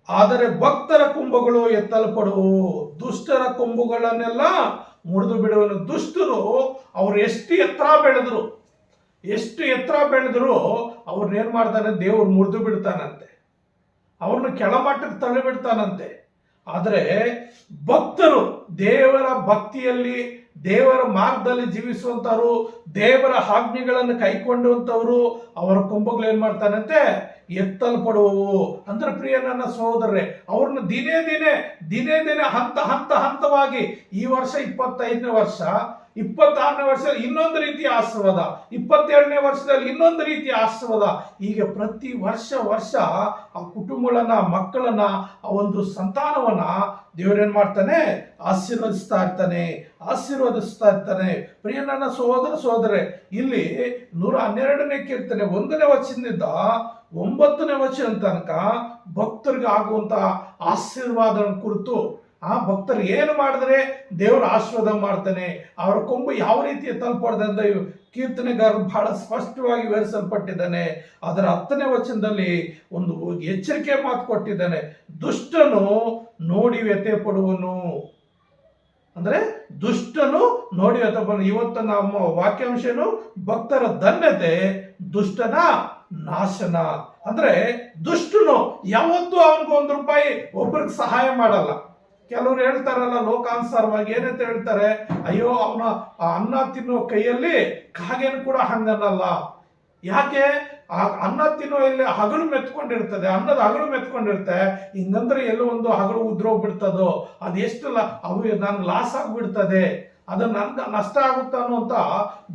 [SPEAKER 1] ಆದರೆ ಭಕ್ತರ ಕೊಂಬುಗಳು ಎತ್ತಲ್ಪಡುವು. ದುಷ್ಟರ ಕೊಂಬುಗಳನ್ನೆಲ್ಲ ಮುರಿದು ಬಿಡುವನು. ದುಷ್ಟರು ಅವ್ರು ಎಷ್ಟು ಎತ್ತರ ಬೆಳೆದ್ರು ಅವ್ರನ್ನೇನ್ ಮಾಡ್ತಾನೆ, ದೇವ್ರು ಮುರಿದು ಬಿಡ್ತಾನಂತೆ, ಅವ್ರನ್ನ ಕೆಳಮಟ್ಟಕ್ಕೆ ತಳ್ಳಿ ಬಿಡ್ತಾನಂತೆ. ಆದರೆ ಭಕ್ತರು ದೇವರ ಭಕ್ತಿಯಲ್ಲಿ ದೇವರ ಮಾರ್ಗದಲ್ಲಿ ಜೀವಿಸುವಂತವರು, ದೇವರ ಆಜ್ಞೆಗಳನ್ನು ಕೈಕೊಂಡಂತವರು, ಅವರ ಕೊಂಬುಗಳು ಏನ್ ಮಾಡ್ತಾನಂತೆ, ಎತ್ತಲ್ಪಡುವವು. ಅಂದ್ರೆ ಪ್ರಿಯ ನನ್ನ ಸಹೋದರರೇ, ಅವ್ರನ್ನ ದಿನೇ ದಿನೇ ಹಂತವಾಗಿ ಈ ವರ್ಷ 25ನೇ ವರ್ಷ, 26ನೇ ವರ್ಷದಲ್ಲಿ ಇನ್ನೊಂದು ರೀತಿಯ ಆಶೀರ್ವಾದ, 27ನೇ ವರ್ಷದಲ್ಲಿ ಇನ್ನೊಂದು ರೀತಿಯ ಆಶೀರ್ವಾದ, ಹೀಗೆ ಪ್ರತಿ ವರ್ಷ ಆ ಕುಟುಂಬಗಳನ್ನ, ಮಕ್ಕಳನ್ನ, ಆ ಒಂದು ಸಂತಾನವನ್ನ ದೇವರೇನ್ ಮಾಡ್ತಾನೆ, ಆಶೀರ್ವದಿಸ್ತಾ ಇರ್ತಾನೆ. ಪ್ರಿಯ ನನ್ನ ಸಹೋದರರೇ, ಇಲ್ಲಿ 112ನೇ ಕೀರ್ತನೆ 1ನೇ ವಚನದಿಂದ 9ನೇ ವಚನ ತನಕ ಭಕ್ತರಿಗೆ ಆಗುವಂತ ಆಶೀರ್ವಾದ ಕುರಿತು, ಭಕ್ತರು ಏನು ಮಾಡಿದ್ರೆ ದೇವರು ಆಶೀರ್ವಾದ ಮಾಡ್ತಾನೆ, ಅವರ ಕೊಂಬು ಯಾವ ರೀತಿ ತಲುಪಡ್ದೆ ಅಂತ ಕೀರ್ತನೆಗಾರರು ಬಹಳ ಸ್ಪಷ್ಟವಾಗಿ ವಿವರಿಸಲ್ಪಟ್ಟಿದ್ದಾನೆ. ಅದರ 10ನೇ ವಚನದಲ್ಲಿ ಒಂದು ಎಚ್ಚರಿಕೆ ಮಾತು ಕೊಟ್ಟಿದ್ದಾನೆ. ದುಷ್ಟನು ನೋಡಿ ವ್ಯಥೆ ಪಡುವನು. ಅಂದ್ರೆ ದುಷ್ಟನು ನೋಡಿ ವ್ಯಥೆ ಪಡುವನು. ಇವತ್ತು ನಮ್ಮ ವಾಕ್ಯಾಂಶನು ಭಕ್ತರ ಧನ್ಯತೆ, ದುಷ್ಟನ ನಾಶನ. ಅಂದ್ರೆ ದುಷ್ಟನು ಯಾವತ್ತೂ ಅವನಿಗೆ ₹1 ಒಬ್ಬರಿಗೆ ಸಹಾಯ ಮಾಡಲ್ಲ. ಕೆಲವರು ಹೇಳ್ತಾರಲ್ಲ ಲೋಕಾನುಸಾರವಾಗಿ ಏನಂತ ಹೇಳ್ತಾರೆ, ಅಯ್ಯೋ ಅವನ ಅನ್ನ ತಿನ್ನೋ ಕೈಯಲ್ಲಿ ಕಾಗೇನು ಕೂಡ ಹಂಗನ್ನಲ್ಲ. ಯಾಕೆ? ಆ ಅನ್ನ ತಿನ್ನೋ ಇಲ್ಲಿ ಹಗಲು ಮೆತ್ಕೊಂಡಿರ್ತದೆ, ಅನ್ನದ ಹಗಲು ಮೆತ್ಕೊಂಡಿರುತ್ತೆ. ಹಿಂಗಂದ್ರೆ ಎಲ್ಲೋ ಒಂದು ಹಗಲು ಉದ್ರೋಗ್ಬಿಡ್ತದೋ, ಅದೆಷ್ಟಲ್ಲ ಅವು ನನ್ಗೆ ಲಾಸ್ ಆಗ್ಬಿಡ್ತದೆ, ಅದು ನನ್ಗೆ ನಷ್ಟ ಆಗುತ್ತ ಅನ್ನುವಂತ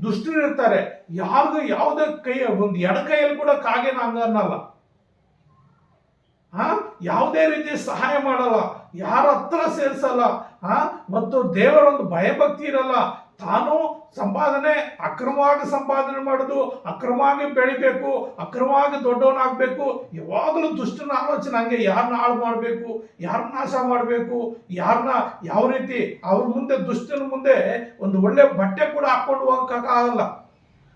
[SPEAKER 1] ದುಷ್ಟರು ಇರ್ತಾರೆ. ಯಾರ್ದು ಯಾವುದೇ ಕೈ, ಒಂದು ಎಡ ಕೈಯಲ್ಲಿ ಕೂಡ ಕಾಗೇನ ಹಂಗನ್ನಲ್ಲ, ಯಾವುದೇ ರೀತಿ ಸಹಾಯ ಮಾಡಲ್ಲ, ಯಾರ ಹತ್ರ ಸೇರಿಸಲ್ಲ, ಮತ್ತು ದೇವರ ಒಂದು ಭಯಭಕ್ತಿ ಇರಲ್ಲ. ತಾನು ಅಕ್ರಮವಾಗಿ ಸಂಪಾದನೆ ಮಾಡೋದು, ಅಕ್ರಮವಾಗಿ ಬೆಳಿಬೇಕು, ಅಕ್ರಮವಾಗಿ ದೊಡ್ಡವನಾಗಬೇಕು, ಯಾವಾಗಲೂ ದುಷ್ಟನ ಆಲೋಚನೆ ಹಂಗೆ. ಯಾರನ್ನ ಹಾಳು ಮಾಡಬೇಕು, ಯಾರನ್ನ ನಾಶ ಮಾಡಬೇಕು, ಯಾರನ್ನ ಯಾವ ರೀತಿ ಅವ್ರ ಮುಂದೆ, ದುಷ್ಟನ ಮುಂದೆ ಒಂದು ಒಳ್ಳೆ ಬಟ್ಟೆ ಕೂಡ ಹಾಕೊಂಡು ಹೋಗಕ್ಕಾಗಲ್ಲ,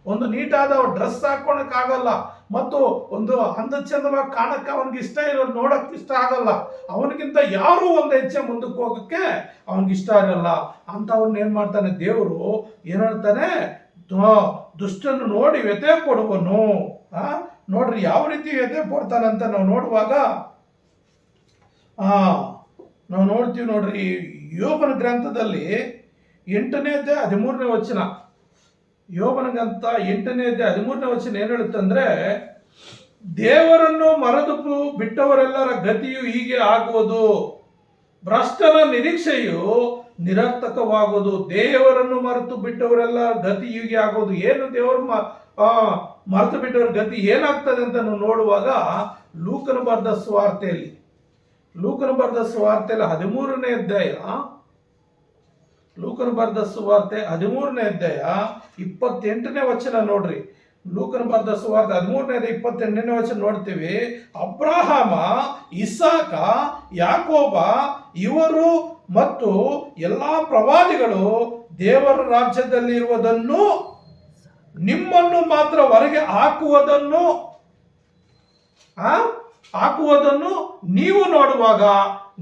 [SPEAKER 1] ಒಂದು ನೀಟಾದ ಡ್ರೆಸ್ ಹಾಕೊಳಕ್ಕಾಗಲ್ಲ, ಮತ್ತು ಒಂದು ಅಂದ ಚಂದವಾಗಿ ಕಾಣಕ್ಕೆ ಅವನಿಗೆ ಇಷ್ಟ ಇರೋದು ನೋಡಕ್ಕೆ ಇಷ್ಟ ಆಗಲ್ಲ. ಅವನಿಗಿಂತ ಯಾರು ಒಂದು ಹೆಜ್ಜೆ ಮುಂದಕ್ಕೆ ಹೋಗಕ್ಕೆ ಅವನಿಗೆ ಇಷ್ಟ ಇರಲ್ಲ. ಅಂಥವ್ರನ್ನ ಏನ್ ಮಾಡ್ತಾನೆ ದೇವರು, ಏನ್ ಹೇಳ್ತಾನೆ, ದುಷ್ಟನ್ನು ನೋಡಿ ವ್ಯಥೆ ಪಡುವನು. ನೋಡ್ರಿ ಯಾವ ರೀತಿ ವ್ಯಥೆ ಪಡ್ತಾನೆ ಅಂತ ನಾವು ನೋಡುವಾಗ ನಾವು ನೋಡ್ತೀವಿ. ನೋಡ್ರಿ ಯೋಬನ ಗ್ರಂಥದಲ್ಲಿ 8ನೇ ಅಧ್ಯಾಯ 13ನೇ ವಚನ, ಯೋಬನ ಗ್ರಂಥ 8ನೇ ಅಧ್ಯಾಯ 13ನೇ ವಚನ ಏನ್ ಹೇಳುತ್ತಂದ್ರೆ, ದೇವರನ್ನು ಮರೆತು ಬಿಟ್ಟವರೆಲ್ಲರ ಗತಿಯು ಹೀಗೆ ಆಗುವುದು, ಭ್ರಷ್ಟನ ನಿರೀಕ್ಷೆಯು ನಿರರ್ಥಕವಾಗುವುದು. ದೇವರನ್ನು ಮರೆತು ಬಿಟ್ಟವರೆಲ್ಲ ಗತಿ ಹೀಗೆ ಆಗೋದು. ಏನು ದೇವರು ಮರೆತು ಬಿಟ್ಟವರ ಗತಿ ಏನಾಗ್ತದೆ ಅಂತ ನಾವು ನೋಡುವಾಗ ಲೂಕನ ಬರೆದ ಸುವಾರ್ತೆಯಲ್ಲಿ 13ನೇ ಅಧ್ಯಾಯ, ಲೂಕನ ಬರೆದ ಸುವಾರ್ತೆ 13ನೇ ಅಧ್ಯಾಯ 28ನೇ ವಚನ ನೋಡ್ರಿ. ಲೂಕನ ಬರೆದ ಸುವಾರ್ತೆ 13ನೇ ಅಧ್ಯಾಯ 28ನೇ ವಚನ ನೋಡ್ತೀವಿ. ಅಬ್ರಹಾಮ, ಇಸಾಕ, ಯಾಕೋಬ ಇವರು ಮತ್ತು ಎಲ್ಲಾ ಪ್ರವಾದಿಗಳು ದೇವರ ರಾಜ್ಯದಲ್ಲಿರುವುದನ್ನು, ನಿಮ್ಮನ್ನು ಮಾತ್ರ ಹೊರಗೆ ಹಾಕುವುದನ್ನು ನೀವು ನೋಡುವಾಗ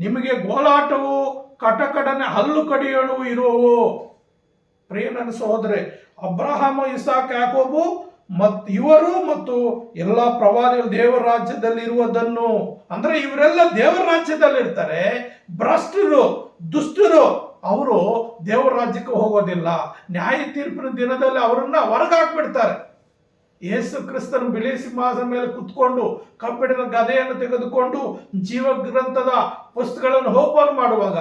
[SPEAKER 1] ನಿಮಗೆ ಗೋಳಾಟವು, ಕಟಕಟನೆ, ಹಲ್ಲು ಕಡಿಯೋಣವು ಇರುವವು. ಪ್ರಿಯ ನನ್ನ ಸಹೋದರೇ, ಅಬ್ರಹಾಮ, ಇಸಾಕ, ಯಾಕೋಬು ಇವರು ಮತ್ತು ಎಲ್ಲ ಪ್ರವಾದಿಗಳು ದೇವರ ರಾಜ್ಯದಲ್ಲಿ ಇರುವುದನ್ನು, ಅಂದ್ರೆ ಇವರೆಲ್ಲ ದೇವರ ರಾಜ್ಯದಲ್ಲಿ ಇರ್ತಾರೆ. ಭ್ರಷ್ಟರು, ದುಷ್ಟರು ಅವರು ದೇವರ ರಾಜ್ಯಕ್ಕೆ ಹೋಗೋದಿಲ್ಲ. ನ್ಯಾಯ ತೀರ್ಪಿನ ದಿನದಲ್ಲಿ ಅವರನ್ನ ಹೊರಗಾಕ್ಬಿಡ್ತಾರೆ. ಯೇಸು ಕ್ರಿಸ್ತನ ಬಿಳಿ ಸಿಂಹಾಸನ ಮೇಲೆ ಕುತ್ಕೊಂಡು ಕಬ್ಬಿಣದ ಗದೆಯನ್ನು ತೆಗೆದುಕೊಂಡು ಜೀವ ಗ್ರಂಥದ ಪುಸ್ತಕಗಳನ್ನು ಓಪನ್ ಮಾಡುವಾಗ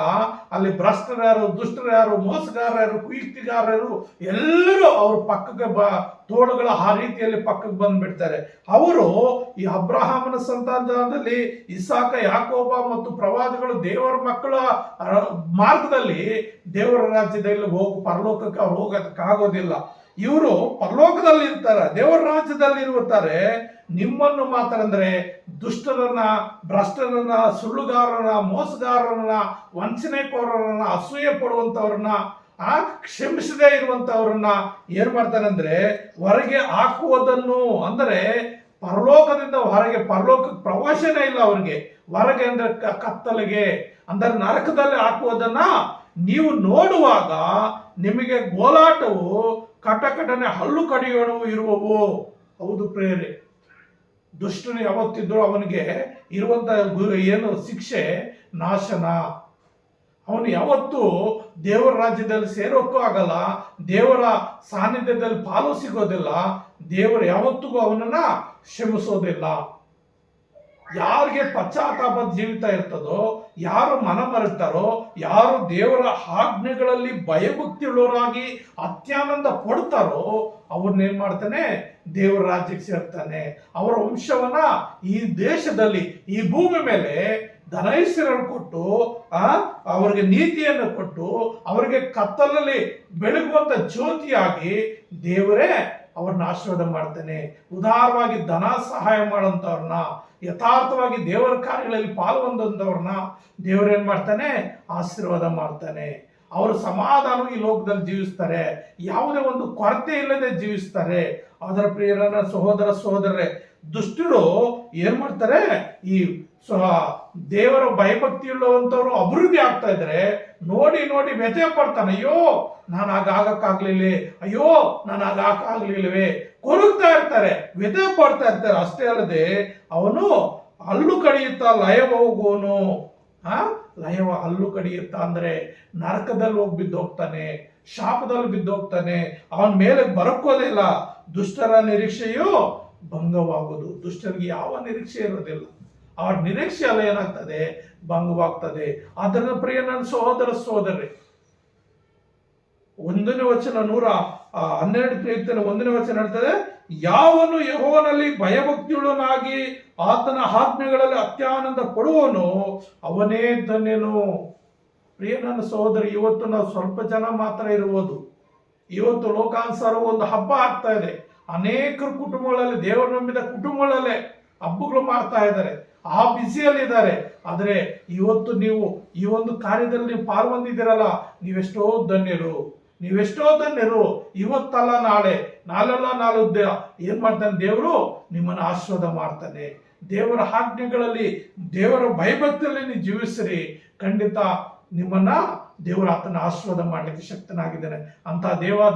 [SPEAKER 1] ಅಲ್ಲಿ ಭ್ರಷ್ಟರ್ಯಾರು, ದುಷ್ಟರ್ಯಾರು, ಮೋಸಗಾರರು, ಕುಯುಕ್ತಿಗಾರರು ಎಲ್ಲರೂ ಅವ್ರ ಪಕ್ಕಕ್ಕೆ ತೋಳುಗಳ ಆ ರೀತಿಯಲ್ಲಿ ಪಕ್ಕಕ್ಕೆ ಬಂದ್ಬಿಡ್ತಾರೆ. ಅವರು ಈ ಅಬ್ರಹಾಮನ ಸಂತಾನದಲ್ಲಿ ಇಸಾಕ, ಯಾಕೋಬ ಮತ್ತು ಪ್ರವಾದಿಗಳು ದೇವರ ಮಕ್ಕಳ ಮಾರ್ಗದಲ್ಲಿ ದೇವರ ರಾಜ್ಯದಲ್ಲಿ ಪರಲೋಕಕ್ಕೆ ಅವ್ರು ಹೋಗೋದಕ್ಕಾಗೋದಿಲ್ಲ. ಇವರು ಪರಲೋಕದಲ್ಲಿ ಇರ್ತಾರೆ, ದೇವರ ರಾಜ್ಯದಲ್ಲಿ ಇರುತ್ತಾರೆ. ನಿಮ್ಮನ್ನು ಮಾತ್ರ ಅಂದ್ರೆ ದುಷ್ಟರನ್ನ, ಭ್ರಷ್ಟರನ್ನ, ಸುಳ್ಳುಗಾರರನ್ನ, ಮೋಸಗಾರರನ್ನ, ವಂಚನೆಕೋರರನ್ನ, ಅಸೂಯೆ ಪಡುವಂತವ್ರನ್ನ, ಕ್ಷಮಿಸದೇ ಇರುವಂತವ್ರನ್ನ ಏನ್ ಮಾಡ್ತಾನಂದ್ರೆ ಹೊರಗೆ ಹಾಕುವುದನ್ನು, ಅಂದರೆ ಪರಲೋಕದಿಂದ ಹೊರಗೆ, ಪರಲೋಕಕ್ಕೆ ಪ್ರವೇಶನೇ ಇಲ್ಲ ಅವ್ರಿಗೆ. ಹೊರಗೆ ಅಂದ್ರೆ ಕತ್ತಲಿಗೆ, ಅಂದರೆ ನರಕದಲ್ಲಿ ಹಾಕುವುದನ್ನ ನೀವು ನೋಡುವಾಗ ನಿಮಗೆ ಗೋಲಾಟವು, ಕಟಕಟನೆ, ಹಲ್ಲು ಕಡಿಯೋಣವು ಇರುವವು. ಹೌದು ಪ್ರೇರೆ, ದುಷ್ಟನು ಯಾವತ್ತಿದ್ರು ಅವನಿಗೆ ಇರುವಂತ ಏನು ಶಿಕ್ಷೆ, ನಾಶನ. ಅವನು ಯಾವತ್ತೂ ದೇವರ ರಾಜ್ಯದಲ್ಲಿ ಸೇರೋಕ್ಕೂ ಆಗಲ್ಲ, ದೇವರ ಸಾನ್ನಿಧ್ಯದಲ್ಲಿ ಪಾಲು ಸಿಗೋದಿಲ್ಲ, ದೇವರು ಯಾವತ್ತಿಗೂ ಅವನನ್ನ ಕ್ಷಮಿಸೋದಿಲ್ಲ. ಯಾರಿಗೆ ಪಶ್ಚಾತ್ತಾಪದ ಜೀವಿತ ಇರ್ತದೋ, ಯಾರು ಮನ ಮರೆತಾರೋ, ಯಾರು ದೇವರ ಆಜ್ಞೆಗಳಲ್ಲಿ ಭಯಭಕ್ತಿಯುಳ್ಳವರಾಗಿ ಅತ್ಯಾನಂದ ಪಡ್ತಾರೋ ಅವ್ರನ್ನೇನ್ ಮಾಡ್ತಾನೆ, ದೇವರ ರಾಜ್ಯಕ್ಕೆ ಸೇರ್ತಾನೆ. ಅವರ ವಂಶವನ್ನ ಈ ದೇಶದಲ್ಲಿ, ಈ ಭೂಮಿ ಮೇಲೆ ಧನೈಶ್ವರನ್ನು ಕೊಟ್ಟು, ಅವರಿಗೆ ನೀತಿಯನ್ನು ಕೊಟ್ಟು, ಅವರಿಗೆ ಕತ್ತಲಲ್ಲಿ ಬೆಳಗುವಂತ ಜ್ಯೋತಿಯಾಗಿ ದೇವರೇ ಅವ್ರನ್ನ ಆಶೀರ್ವಾದ ಮಾಡ್ತಾನೆ. ಉದಾರವಾಗಿ ಧನ ಸಹಾಯ ಮಾಡೋಂಥವ್ರನ್ನ, ಯಥಾರ್ಥವಾಗಿ ದೇವರ ಕಾರ್ಯಗಳಲ್ಲಿ ಪಾಲ್ಗೊಂಡಂಥವ್ರನ್ನ ದೇವರೇನ್ ಮಾಡ್ತಾನೆ, ಆಶೀರ್ವಾದ ಮಾಡ್ತಾನೆ. ಅವರು ಸಮಾಧಾನ ಈ ಲೋಕದಲ್ಲಿ ಜೀವಿಸ್ತಾರೆ, ಯಾವುದೇ ಒಂದು ಕೊರತೆ ಇಲ್ಲದೆ ಜೀವಿಸ್ತಾರೆ. ಅದರ ಪ್ರಿಯರನ್ನ ಸಹೋದರ ಸಹೋದರರೇ, ದುಷ್ಟರು ಏನ್ ಮಾಡ್ತಾರೆ, ಈ ದೇವರ ಭಯಭಕ್ತಿ ಉಳ್ಳವಂತವ್ರು ಅಭಿವೃದ್ಧಿ ಆಗ್ತಾ ಇದ್ರೆ ನೋಡಿ ನೋಡಿ ವ್ಯಥೆ ಪಡ್ತಾನೆ. ಅಯ್ಯೋ ನಾನು ಆಗಕ್ಕಾಗ್ಲಿಲ್ಲ, ಅಯ್ಯೋ ನಾನು ಆಗಕ್ಕಾಗ್ಲಿಲ್ಲವೇ, ಕೊರಗ್ತಾ ಇರ್ತಾರೆ, ವ್ಯಥೆ ಪಡ್ತಾ ಇರ್ತಾರೆ. ಅಷ್ಟೇ ಅಲ್ಲದೆ ಅವನು ಹಲ್ಲು ಕಡಿಯುತ್ತಾ ಲಯ ಹೋಗುವನು. ಹಲ್ಲು ಕಡಿಯುತ್ತಾ ಅಂದ್ರೆ ನರಕದಲ್ಲಿ ಹೋಗಿ ಬಿದ್ದೋಗ್ತಾನೆ, ಶಾಪದಲ್ಲಿ ಬಿದ್ದೋಗ್ತಾನೆ, ಅವನ ಮೇಲೆ ಬರಕೋದಿಲ್ಲ. ದುಷ್ಟರ ನಿರೀಕ್ಷೆಯು ಭಂಗವಾಗುವುದು. ದುಷ್ಟರಿಗೆ ಯಾವ ನಿರೀಕ್ಷೆ ಇರೋದಿಲ್ಲ, ಅವ್ರ ನಿರೀಕ್ಷೆ ಎಲ್ಲ ಏನಾಗ್ತದೆ, ಭಂಗವಾಗ್ತದೆ. ಅದರ ಪ್ರಿಯ ನನ್ನ ಸಹೋದರ ಸಹೋದರಿ, 1ನೇ ವಚನ 112 1ನೇ ವಚನ ಹೇಳ್ತದೆ, ಯಾವನು ಯೆಹೋವನಲ್ಲಿ ಭಯಭಕ್ತಿಯುಳ್ಳವನಾಗಿ ಆತನ ಆಜ್ಞೆಗಳಲ್ಲಿ ಅತ್ಯಾನಂದ ಪಡುವನು ಅವನೇ ಧನ್ಯನು. ಪ್ರಿಯ ನನ್ನ ಸಹೋದರಿ, ಇವತ್ತು ನಾವು ಸ್ವಲ್ಪ ಜನ ಮಾತ್ರ ಇರುವುದು. ಇವತ್ತು ಲೋಕಾನುಸಾರ ಒಂದು ಹಬ್ಬ ಆಗ್ತಾ ಇದೆ. ಅನೇಕ ಕುಟುಂಬಗಳಲ್ಲಿ, ದೇವರು ನಂಬಿದ ಕುಟುಂಬಗಳಲ್ಲೇ ಹಬ್ಬಗಳು ಮಾಡ್ತಾ ಇದ್ದಾರೆ, ಆ ಬಿಸಿಯಲ್ಲಿ ಇದ್ದಾರೆ. ಆದರೆ ಇವತ್ತು ನೀವು ಈ ಒಂದು ಕಾರ್ಯದಲ್ಲಿ ನೀವು ಪಾಲ್ಗೊಂಡಿದ್ದೀರಲ್ಲ, ನೀವೆಷ್ಟೋ ಧನ್ಯರು, ನೀವೆಷ್ಟೋ ಧನ್ಯರು. ಇವತ್ತಲ್ಲ ನಾಳೆ ಏನ್ ಮಾಡ್ತಾನೆ ದೇವರು? ನಿಮ್ಮನ್ನು ಆಶೀರ್ವಾದ ಮಾಡ್ತಾನೆ. ದೇವರ ಆಜ್ಞೆಗಳಲ್ಲಿ, ದೇವರ ಭಯಭಕ್ತಿಯಲ್ಲಿ ನೀವು ಜೀವಿಸ್ರಿ, ಖಂಡಿತ ನಿಮ್ಮನ್ನ ದೇವರು ಆತನ ಆಶೀರ್ವಾದ ಮಾಡಲಿಕ್ಕೆ ಶಕ್ತನಾಗಿದ್ದಾನೆ. ಅಂತ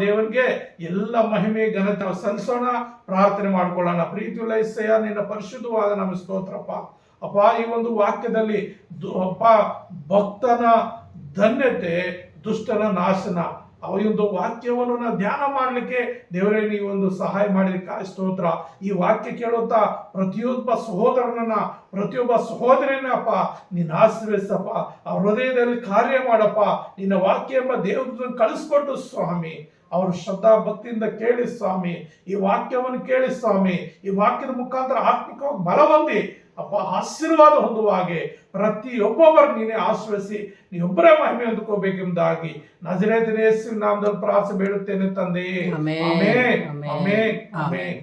[SPEAKER 1] ದೇವನಿಗೆ ಎಲ್ಲ ಮಹಿಮೆ ಘನತೆ ಸಲ್ಲಿಸೋಣ, ಪ್ರಾರ್ಥನೆ ಮಾಡ್ಕೊಳ್ಳೋಣ. ಪ್ರೀತಿಯುಳ್ಳ ಯೆಸಯ್ಯ, ನಿನ್ನ ಪರಿಶುದ್ಧವಾದ ನಮ್ಮ ಸ್ತೋತ್ರಪ್ಪ. ಅಪ್ಪ, ಈ ಒಂದು ವಾಕ್ಯದಲ್ಲಿ ಅಪ್ಪ ಭಕ್ತನ ಧನ್ಯತೆ, ದುಷ್ಟನ ನಾಶನ, ಈ ಒಂದು ವಾಕ್ಯವನ್ನು ನಾವು ಧ್ಯಾನ ಮಾಡಲಿಕ್ಕೆ ದೇವರೇ ನೀವು ಒಂದು ಸಹಾಯ ಮಾಡಿದಕ್ಕೆ ಸ್ತೋತ್ರ. ಈ ವಾಕ್ಯ ಕೇಳುವಂತ ಪ್ರತಿಯೊಬ್ಬ ಸಹೋದರನನ್ನ, ಪ್ರತಿಯೊಬ್ಬ ಸಹೋದರಿಯನ್ನ ಅಪ್ಪ ನೀನು ಆಶೀರ್ವದಿಸಪ್ಪ, ಆ ಹೃದಯದಲ್ಲಿ ಕಾರ್ಯ ಮಾಡಪ್ಪ. ನಿನ್ನ ವಾಕ್ಯ ಎಂಬ ದೇವರನ್ನು ಕಳಿಸ್ಕೊಟ್ಟು ಸ್ವಾಮಿ, ಅವರು ಶ್ರದ್ಧಾ ಭಕ್ತಿಯಿಂದ ಕೇಳಿ ಸ್ವಾಮಿ, ಈ ವಾಕ್ಯವನ್ನು ಕೇಳಿ ಸ್ವಾಮಿ, ಈ ವಾಕ್ಯದ ಮುಖಾಂತರ ಆತ್ಮಿಕವಾಗಿ ಬಲ ಹೊಂದಿ ಅಪ್ಪ ಆಶೀರ್ವಾದ ಹೊಂದುವ ಹಾಗೆ ಪ್ರತಿಯೊಬ್ಬೊಬ್ಬರು ನೀನೇ ಆಶ್ರಯಿಸಿ ನೀವೊಬ್ಬರೇ ಮಹಿಮೆ ಹೊಂದ್ಕೋಬೇಕೆಂಬುದಾಗಿ ನಜರೇತಿನ ಯೇಸುವಿನ ನಾಮದಲ್ಲಿ ಪ್ರಾರ್ಥನೆ ಬೇಡುತ್ತೇನೆ ತಂದೆಯೇ. Amen, amen, amen.